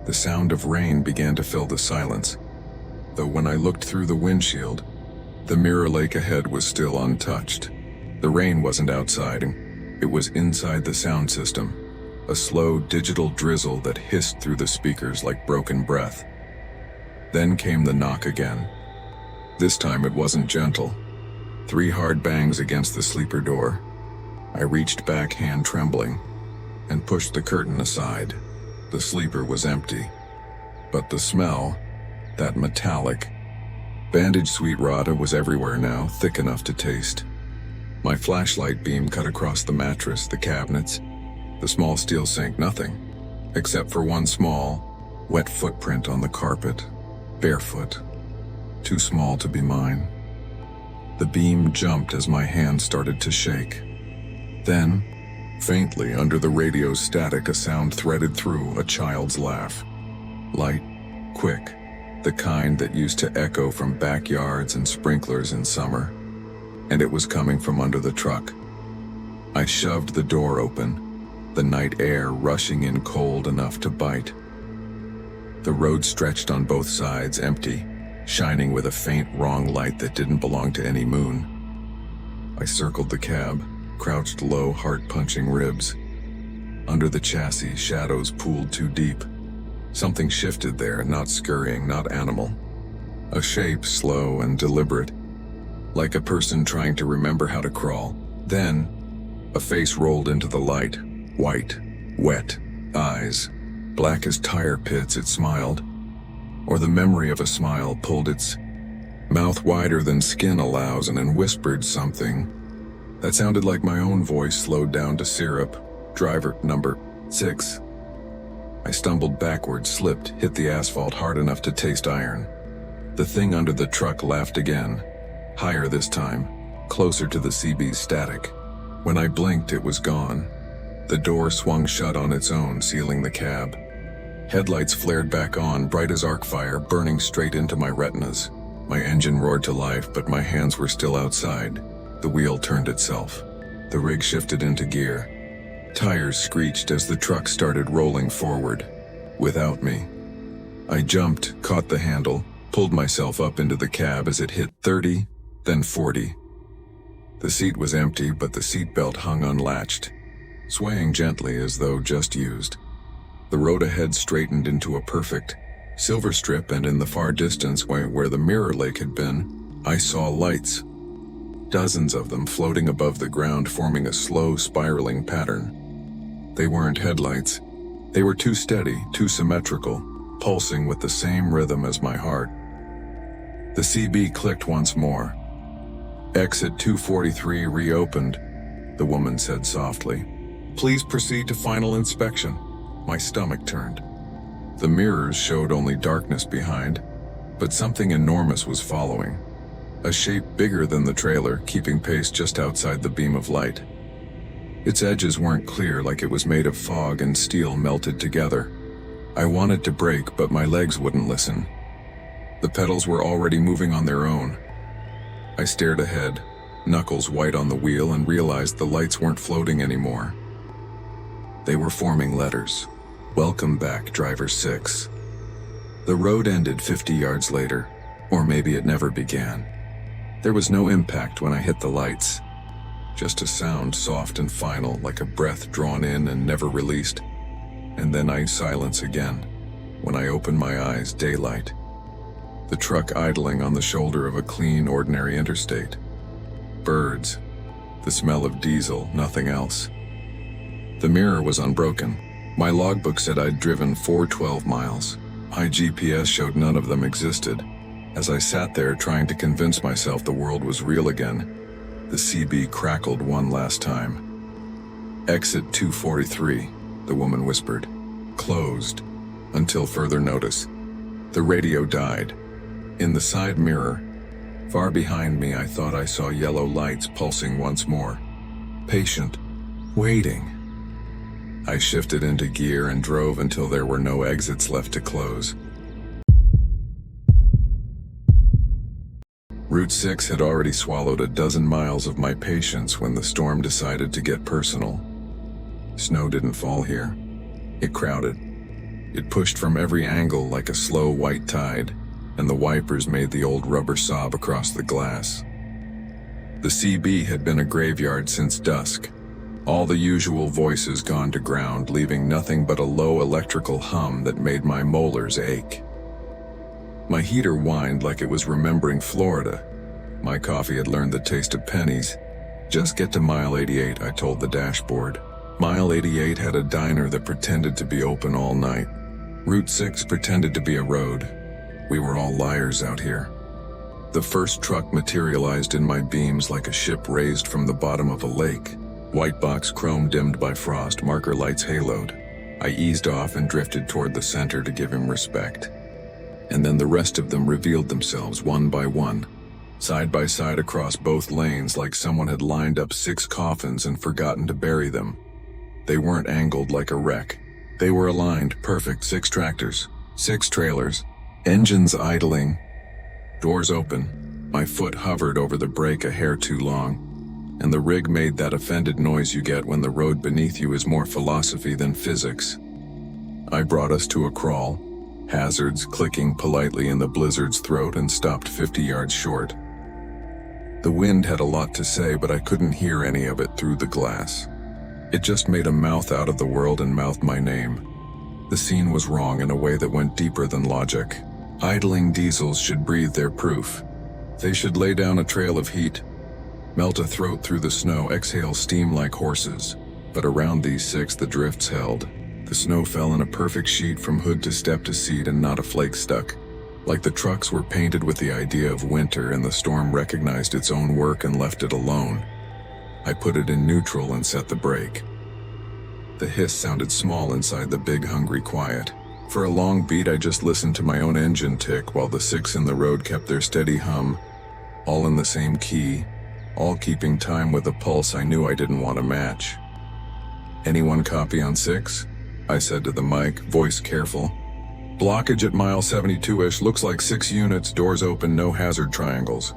The sound of rain began to fill the silence, though when I looked through the windshield, the mirror lake ahead was still untouched. The rain wasn't outside, it was inside the sound system, a slow digital drizzle that hissed through the speakers like broken breath. Then came the knock again. This time it wasn't gentle. 3 hard bangs against the sleeper door. I reached back, hand trembling, and pushed the curtain aside. The sleeper was empty, but the smell, that metallic, bandaged sweet rata, was everywhere now, thick enough to taste. My flashlight beam cut across the mattress, the cabinets, the small steel sink, nothing, except for one small, wet footprint on the carpet, barefoot, too small to be mine. The beam jumped as my hand started to shake. Then, faintly under the radio's static, a sound threaded through, a child's laugh. Light, quick, the kind that used to echo from backyards and sprinklers in summer. And it was coming from under the truck. I shoved the door open, the night air rushing in cold enough to bite. The road stretched on both sides, empty, shining with a faint wrong light that didn't belong to any moon. I circled the cab, crouched low, heart-punching ribs. Under the chassis, shadows pooled too deep. Something shifted there, not scurrying, not animal. A shape, slow and deliberate, like a person trying to remember how to crawl. Then, a face rolled into the light, white, wet, eyes, black as tire pits. It smiled, or the memory of a smile pulled its mouth wider than skin allows, and then whispered something that sounded like my own voice slowed down to syrup. "Driver number 6. I stumbled backwards, slipped, hit the asphalt hard enough to taste iron. The thing under the truck laughed again, higher this time, closer to the CB's static. When I blinked, it was gone. The door swung shut on its own, sealing the cab. Headlights flared back on, bright as arc fire, burning straight into my retinas. My engine roared to life, but my hands were still outside. The wheel turned itself. The rig shifted into gear. Tires screeched as the truck started rolling forward. Without me. I jumped, caught the handle, pulled myself up into the cab as it hit 30, then 40. The seat was empty, but the seatbelt hung unlatched, swaying gently as though just used. The road ahead straightened into a perfect silver strip, and in the far distance, where the mirror lake had been, I saw lights. Dozens of them floating above the ground, forming a slow, spiraling pattern. They weren't headlights. They were too steady, too symmetrical, pulsing with the same rhythm as my heart. The CB clicked once more. "Exit 243 reopened," the woman said softly. "Please proceed to final inspection." My stomach turned. The mirrors showed only darkness behind, but something enormous was following. A shape bigger than the trailer, keeping pace just outside the beam of light. Its edges weren't clear, like it was made of fog and steel melted together. I wanted to brake, but my legs wouldn't listen. The pedals were already moving on their own. I stared ahead, knuckles white on the wheel, and realized the lights weren't floating anymore. They were forming letters. Welcome back, Driver 6. The road ended 50 yards later, or maybe it never began. There was no impact when I hit the lights. Just a sound, soft and final, like a breath drawn in and never released. And then silence again. When I opened my eyes, daylight. The truck idling on the shoulder of a clean, ordinary interstate. Birds. The smell of diesel, nothing else. The mirror was unbroken. My logbook said I'd driven 412 miles. My GPS showed none of them existed. As I sat there trying to convince myself the world was real again, the CB crackled one last time. Exit 243, the woman whispered. Closed. Until further notice. The radio died. In the side mirror, far behind me, I thought I saw yellow lights pulsing once more. Patient. Waiting. I shifted into gear and drove until there were no exits left to close. Route 6 had already swallowed a dozen miles of my patience when the storm decided to get personal. Snow didn't fall here. It crowded. It pushed from every angle like a slow white tide, and the wipers made the old rubber sob across the glass. The CB had been a graveyard since dusk. All the usual voices gone to ground, leaving nothing but a low electrical hum that made my molars ache. My heater whined like it was remembering Florida. My coffee had learned the taste of pennies. Just get to mile 88, I told the dashboard. Mile 88 had a diner that pretended to be open all night. Route 6 pretended to be a road. We were all liars out here. The first truck materialized in my beams like a ship raised from the bottom of a lake. White box chrome dimmed by frost, marker lights haloed. I eased off and drifted toward the center to give him respect. And then the rest of them revealed themselves one by one, side by side across both lanes like someone had lined up 6 coffins and forgotten to bury them. They weren't angled like a wreck. They were aligned, perfect. 6 tractors, 6 trailers, engines idling, doors open. My foot hovered over the brake a hair too long, and the rig made that offended noise you get when the road beneath you is more philosophy than physics. I brought us to a crawl, hazards clicking politely in the blizzard's throat, and stopped 50 yards short. The wind had a lot to say, but I couldn't hear any of it through the glass. It just made a mouth out of the world and mouthed my name. The scene was wrong in a way that went deeper than logic. Idling diesels should breathe their proof. They should lay down a trail of heat, melt a throat through the snow, exhale steam like horses. But around these 6 the drifts held. The snow fell in a perfect sheet from hood to step to seat, and not a flake stuck. Like the trucks were painted with the idea of winter, and the storm recognized its own work and left it alone. I put it in neutral and set the brake. The hiss sounded small inside the big hungry quiet. For a long beat I just listened to my own engine tick while the 6 in the road kept their steady hum, all in the same key, all keeping time with a pulse I knew I didn't want to match. "Anyone copy on 6? I said to the mic, voice careful. "Blockage at mile 72-ish, looks like 6 units, doors open, no hazard triangles."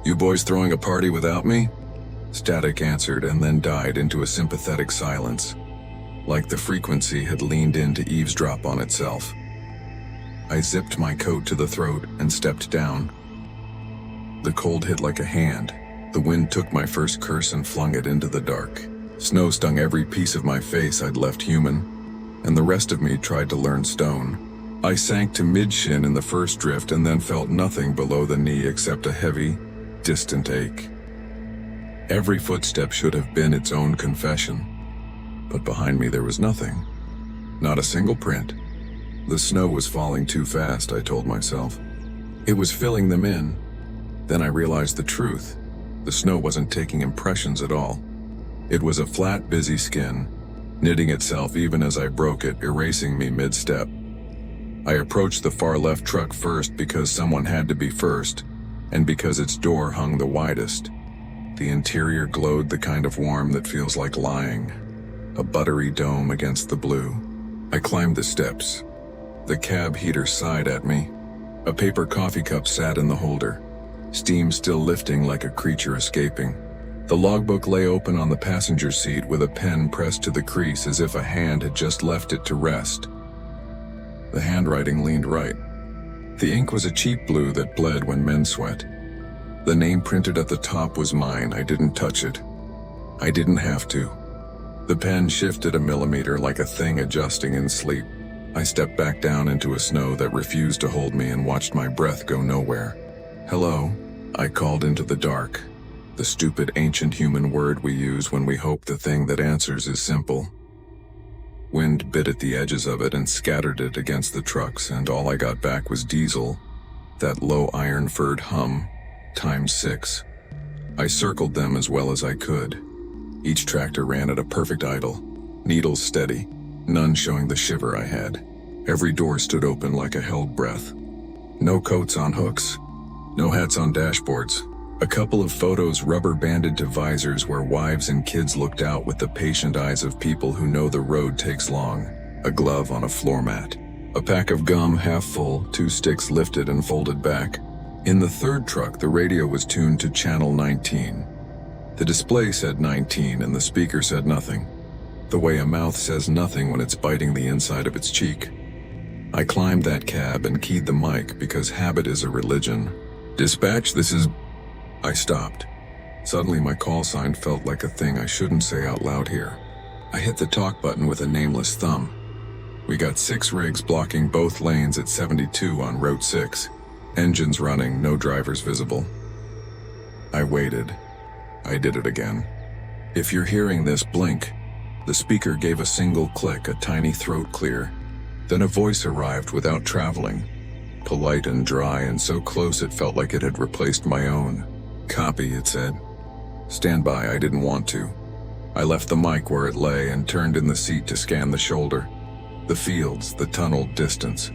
"You boys throwing a party without me?" Static answered and then died into a sympathetic silence, like the frequency had leaned in to eavesdrop on itself. I zipped my coat to the throat and stepped down. The cold hit like a hand. The wind took my first curse and flung it into the dark. Snow stung every piece of my face I'd left human, and the rest of me tried to learn stone. I sank to mid-shin in the first drift and then felt nothing below the knee except a heavy, distant ache. Every footstep should have been its own confession, but behind me there was nothing. Not a single print. The snow was falling too fast, I told myself. It was filling them in. Then I realized the truth. The snow wasn't taking impressions at all. It was a flat, busy skin, knitting itself even as I broke it, erasing me mid-step. I approached the far left truck first because someone had to be first, and because its door hung the widest. The interior glowed the kind of warm that feels like lying, a buttery dome against the blue. I climbed the steps. The cab heater sighed at me. A paper coffee cup sat in the holder. steam still lifting like a creature escaping. The logbook lay open on the passenger seat with a pen pressed to the crease as if a hand had just left it to rest. The handwriting leaned right. The ink was a cheap blue that bled when men sweat. The name printed at the top was mine. I didn't touch it. I didn't have to. The pen shifted a millimeter like a thing adjusting in sleep. I stepped back down into a snow that refused to hold me and watched my breath go nowhere. "Hello," I called into the dark. The stupid ancient human word we use when we hope the thing that answers is simple. Wind bit at the edges of it and scattered it against the trucks, and all I got back was diesel, that low iron-furred hum, times 6. I circled them as well as I could. Each tractor ran at a perfect idle, needles steady, none showing the shiver I had. Every door stood open like a held breath. No coats on hooks, no hats on dashboards. A couple of photos rubber-banded to visors where wives and kids looked out with the patient eyes of people who know the road takes long. A glove on a floor mat. A pack of gum half full, 2 sticks lifted and folded back. In the third truck, the radio was tuned to channel 19. The display said 19 and the speaker said nothing. The way a mouth says nothing when it's biting the inside of its cheek. I climbed that cab and keyed the mic because habit is a religion. "Dispatch, this is..." I stopped. Suddenly my call sign felt like a thing I shouldn't say out loud here. I hit the talk button with a nameless thumb. "We got 6 rigs blocking both lanes at 72 on Route 6. Engines running, no drivers visible." I waited. I did it again. "If you're hearing this, blink." The speaker gave a single click, a tiny throat clear. Then a voice arrived without traveling. Polite and dry and so close it felt like it had replaced my own. "Copy," it said. "Stand by," I didn't want to. I left the mic where it lay and turned in the seat to scan the shoulder. The fields, the tunneled distance.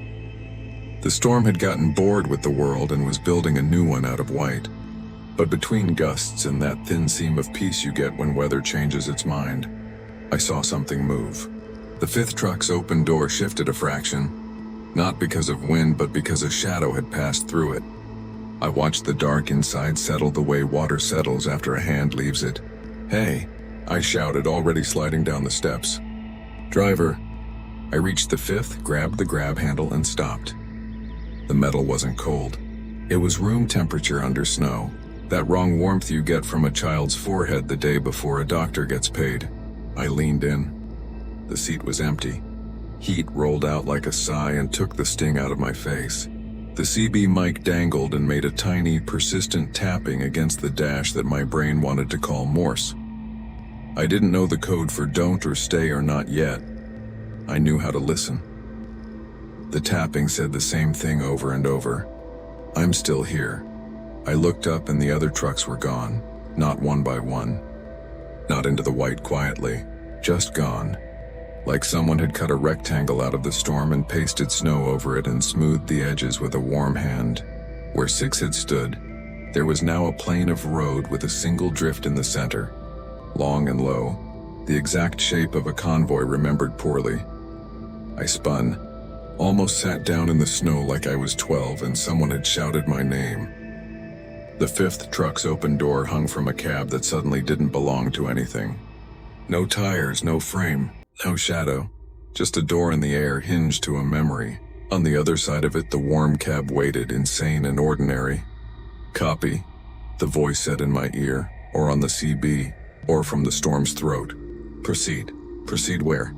The storm had gotten bored with the world and was building a new one out of white. But between gusts and that thin seam of peace you get when weather changes its mind, I saw something move. The 5th truck's open door shifted a fraction, not because of wind but because a shadow had passed through it. I watched the dark inside settle the way water settles after a hand leaves it. "Hey," I shouted, already sliding down the steps. "Driver." I reached the 5th, grabbed the grab handle and stopped. The metal wasn't cold. It was room temperature under snow, that wrong warmth you get from a child's forehead the day before a doctor gets paid. I leaned in. The seat was empty. Heat rolled out like a sigh and took the sting out of my face. The CB mic dangled and made a tiny, persistent tapping against the dash that my brain wanted to call Morse. I didn't know the code for don't or stay or not yet. I knew how to listen. The tapping said the same thing over and over. "I'm still here." I looked up and the other trucks were gone, not one by one. Not into the white quietly, just gone. Like someone had cut a rectangle out of the storm and pasted snow over it and smoothed the edges with a warm hand. Where 6 had stood, there was now a plane of road with a single drift in the center. Long and low, the exact shape of a convoy remembered poorly. I spun, almost sat down in the snow like I was 12 and someone had shouted my name. The 5th truck's open door hung from a cab that suddenly didn't belong to anything. No tires, no frame. No shadow, just a door in the air hinged to a memory. On the other side of it, the warm cab waited, insane and ordinary. "Copy," the voice said in my ear, or on the CB, or from the storm's throat. "Proceed." "Proceed where?"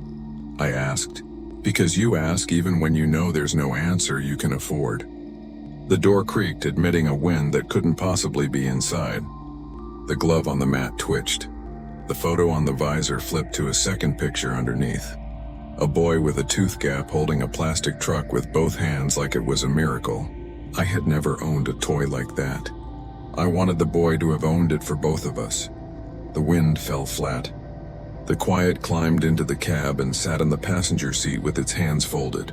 I asked. "Because you ask even when you know there's no answer you can afford." The door creaked, admitting a wind that couldn't possibly be inside. The glove on the mat twitched. The photo on the visor flipped to a second picture underneath. A boy with a tooth gap holding a plastic truck with both hands like it was a miracle. I had never owned a toy like that. I wanted the boy to have owned it for both of us. The wind fell flat. The quiet climbed into the cab and sat in the passenger seat with its hands folded.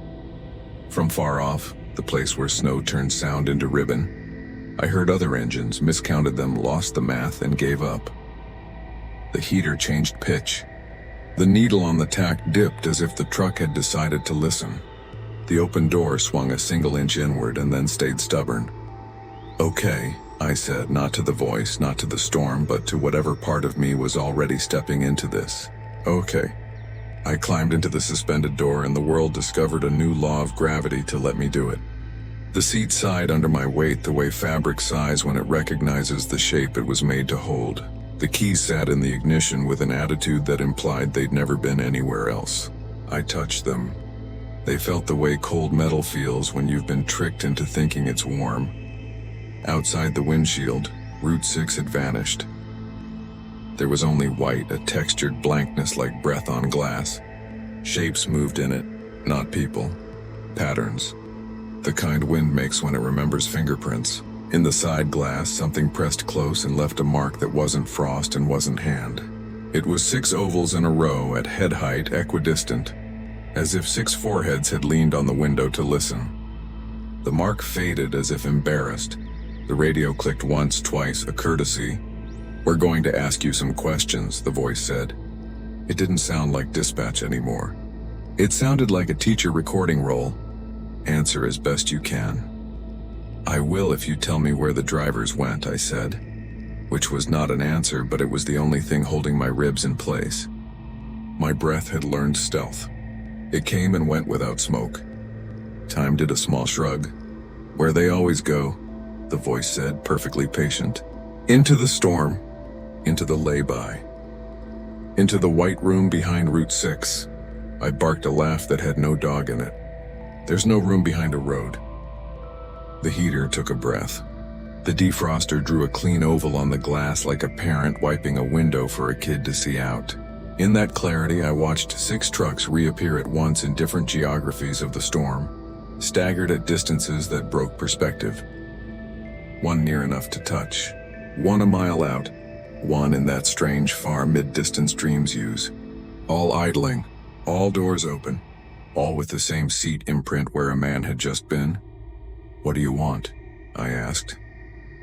From far off, the place where snow turned sound into ribbon, I heard other engines, miscounted them, lost the math, and gave up. The heater changed pitch. The needle on the tack dipped as if the truck had decided to listen. The open door swung a single inch inward and then stayed stubborn. "Okay," I said, not to the voice, not to the storm, but to whatever part of me was already stepping into this. Okay. I climbed into the suspended door and the world discovered a new law of gravity to let me do it. The seat sighed under my weight the way fabric sighs when it recognizes the shape it was made to hold. The keys sat in the ignition with an attitude that implied they'd never been anywhere else. I touched them. They felt the way cold metal feels when you've been tricked into thinking it's warm. Outside the windshield, Route 6 had vanished. There was only white, a textured blankness like breath on glass. Shapes moved in it, not people. Patterns. The kind wind makes when it remembers fingerprints. In the side glass, something pressed close and left a mark that wasn't frost and wasn't hand. It was 6 ovals in a row at head height, equidistant, as if 6 foreheads had leaned on the window to listen. The mark faded as if embarrassed. The radio clicked once, twice, a courtesy. "We're going to ask you some questions," the voice said. It didn't sound like dispatch anymore. It sounded like a teacher recording roll. "Answer as best you can." "I will if you tell me where the drivers went," I said, which was not an answer, but it was the only thing holding my ribs in place. My breath had learned stealth. It came and went without smoke. Time did a small shrug. "Where they always go," the voice said, perfectly patient. "Into the storm. Into the lay-by. Into the white room behind Route 6. I barked a laugh that had no dog in it. "There's no room behind a road." The heater took a breath. The defroster drew a clean oval on the glass like a parent wiping a window for a kid to see out. In that clarity, I watched 6 trucks reappear at once in different geographies of the storm, staggered at distances that broke perspective. One near enough to touch. One a mile out. One in that strange far mid-distance dreams use. All idling. All doors open. All with the same seat imprint where a man had just been. "What do you want?" I asked.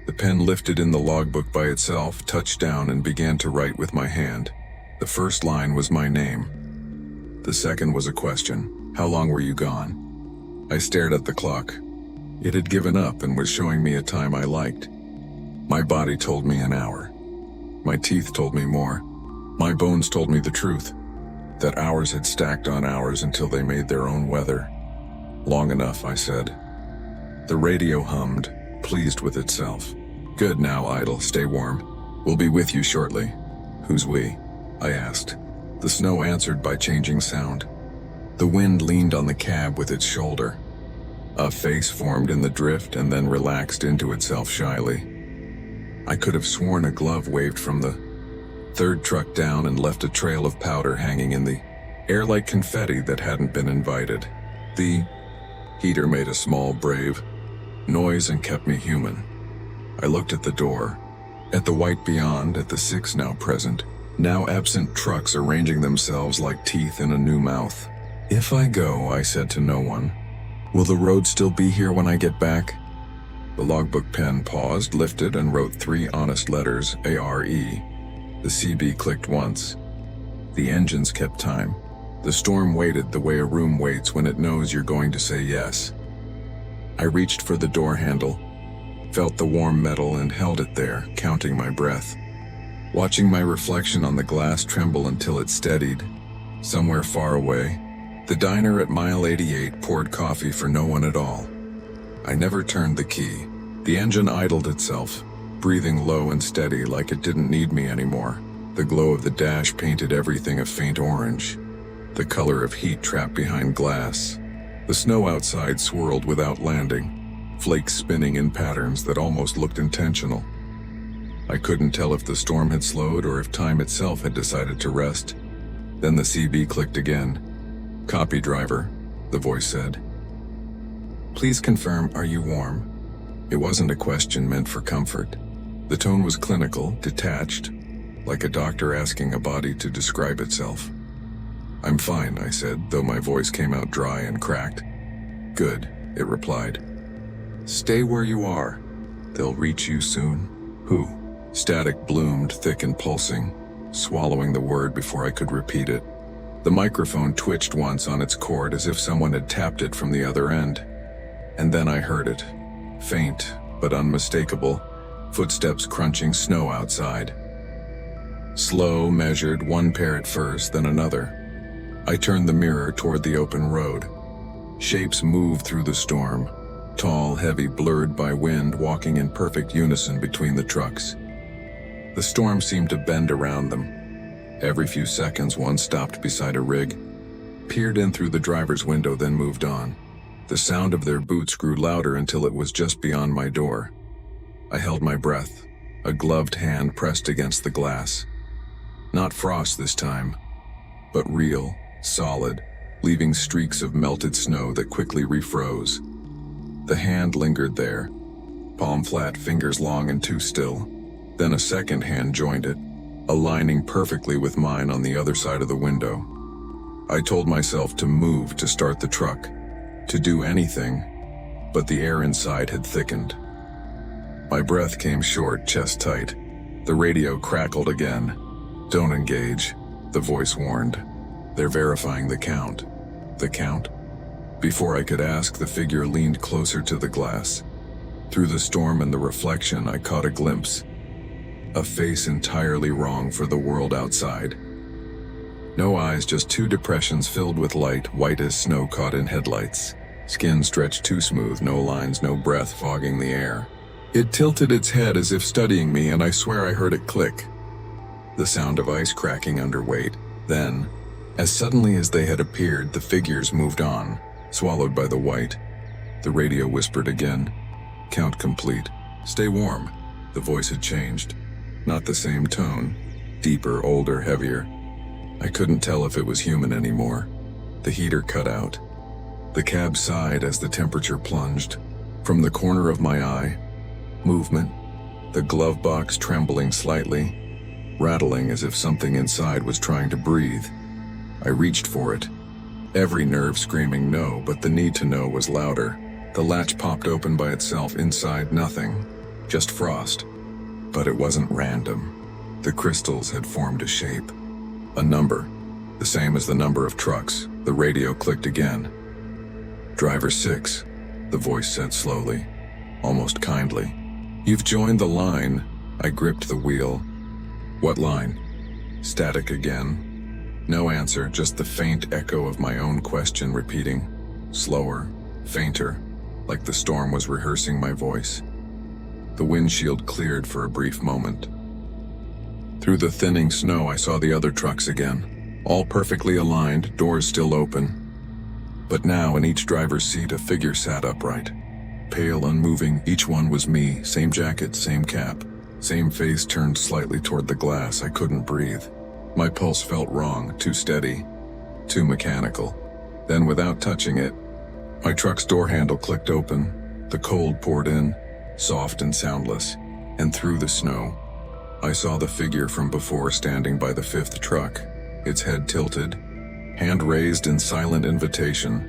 The pen lifted in the logbook by itself, touched down, and began to write with my hand. The first line was my name. The second was a question. "How long were you gone?" I stared at the clock. It had given up and was showing me a time I liked. My body told me an hour. My teeth told me more. My bones told me the truth. That hours had stacked on hours until they made their own weather. "Long enough," I said. The radio hummed, pleased with itself. "Good now, idle, stay warm. We'll be with you shortly." "Who's we?" I asked. The snow answered by changing sound. The wind leaned on the cab with its shoulder. A face formed in the drift and then relaxed into itself shyly. I could have sworn a glove waved from the third truck down and left a trail of powder hanging in the air like confetti that hadn't been invited. The heater made a small, brave noise and kept me human. I looked at the door, at the white beyond, at the 6 now present, now absent trucks arranging themselves like teeth in a new mouth. "If I go," I said to no one, "will the road still be here when I get back?" The logbook pen paused, lifted, and wrote 3 honest letters, ARE. The CB clicked once. The engines kept time. The storm waited the way a room waits when it knows you're going to say yes. I reached for the door handle, felt the warm metal and held it there, counting my breath. Watching my reflection on the glass tremble until it steadied. Somewhere far away, the diner at mile 88 poured coffee for no one at all. I never turned the key. The engine idled itself, breathing low and steady like it didn't need me anymore. The glow of the dash painted everything a faint orange, the color of heat trapped behind glass. The snow outside swirled without landing, flakes spinning in patterns that almost looked intentional. I couldn't tell if the storm had slowed or if time itself had decided to rest. Then the CB clicked again. "Copy, driver," the voice said. "Please confirm, are you warm?" It wasn't a question meant for comfort. The tone was clinical, detached, like a doctor asking a body to describe itself. "I'm fine," I said, though my voice came out dry and cracked. "Good," it replied. "Stay where you are. They'll reach you soon." "Who?" Static bloomed, thick and pulsing, swallowing the word before I could repeat it. The microphone twitched once on its cord as if someone had tapped it from the other end. And then I heard it. Faint, but unmistakable. footsteps crunching snow outside. Slow, measured, one pair at first, then another. I turned the mirror toward the open road. Shapes moved through the storm, tall, heavy, blurred by wind, walking in perfect unison between the trucks. The storm seemed to bend around them. Every few seconds, one stopped beside a rig, peered in through the driver's window, then moved on. The sound of their boots grew louder until it was just beyond my door. I held my breath, a gloved hand pressed against the glass. Not frost this time, but real, solid, leaving streaks of melted snow that quickly refroze. The hand lingered there, palm flat, fingers long and too still. Then a second hand joined it, aligning perfectly with mine on the other side of the window. I told myself to move, to start the truck, to do anything, but the air inside had thickened. My breath came short, chest tight. The radio crackled again. "Don't engage," the voice warned. "They're verifying the count." The count? Before I could ask, the figure leaned closer to the glass. Through the storm and the reflection, I caught a glimpse. A face entirely wrong for the world outside. No eyes, just two depressions filled with light, white as snow caught in headlights. Skin stretched too smooth, no lines, no breath fogging the air. It tilted its head as if studying me, and I swear I heard it click. The sound of ice cracking under weight. Then, as suddenly as they had appeared, the figures moved on, swallowed by the white. The radio whispered again. "Count complete. Stay warm." The voice had changed. Not the same tone. Deeper, older, heavier. I couldn't tell if it was human anymore. The heater cut out. The cab sighed as the temperature plunged. From the corner of my eye, movement. The glove box trembling slightly, rattling as if something inside was trying to breathe. I reached for it, every nerve screaming no, but the need to know was louder. The latch popped open by itself. Inside, nothing, just frost. But it wasn't random. The crystals had formed a shape, a number, the same as the number of trucks. The radio clicked again. "Driver 6, the voice said slowly, almost kindly. "You've joined the line." I gripped the wheel. "What line?" Static again. No answer, just the faint echo of my own question repeating, slower, fainter, like the storm was rehearsing my voice. The windshield cleared for a brief moment. Through the thinning snow, I saw the other trucks again, all perfectly aligned, doors still open. But now, in each driver's seat, a figure sat upright, pale, unmoving. Each one was me, same jacket, same cap, same face turned slightly toward the glass. I couldn't breathe. My pulse felt wrong, too steady, too mechanical. Then, without touching it, my truck's door handle clicked open. The cold poured in, soft and soundless, and through the snow, I saw the figure from before standing by the 5th truck, its head tilted, hand raised in silent invitation.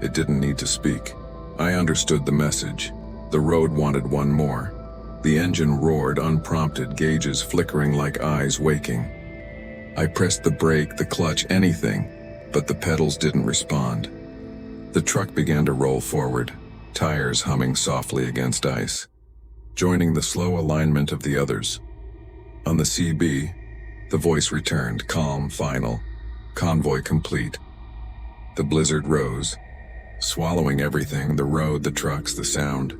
It didn't need to speak. I understood the message. The road wanted one more. The engine roared unprompted, gauges flickering like eyes waking. I pressed the brake, the clutch, anything, but the pedals didn't respond. The truck began to roll forward, tires humming softly against ice, joining the slow alignment of the others. On the CB, the voice returned, calm, final, convoy complete. The blizzard rose, swallowing everything, the road, the trucks, the sound.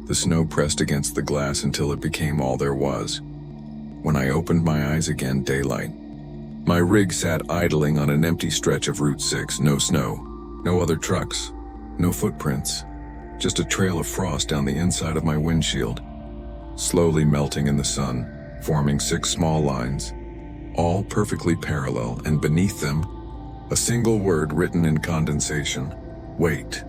The snow pressed against the glass until it became all there was. When I opened my eyes again, daylight. My rig sat idling on an empty stretch of Route 6, no snow, no other trucks, no footprints, just a trail of frost down the inside of my windshield, slowly melting in the sun, forming 6 small lines, all perfectly parallel, and beneath them, a single word written in condensation: wait.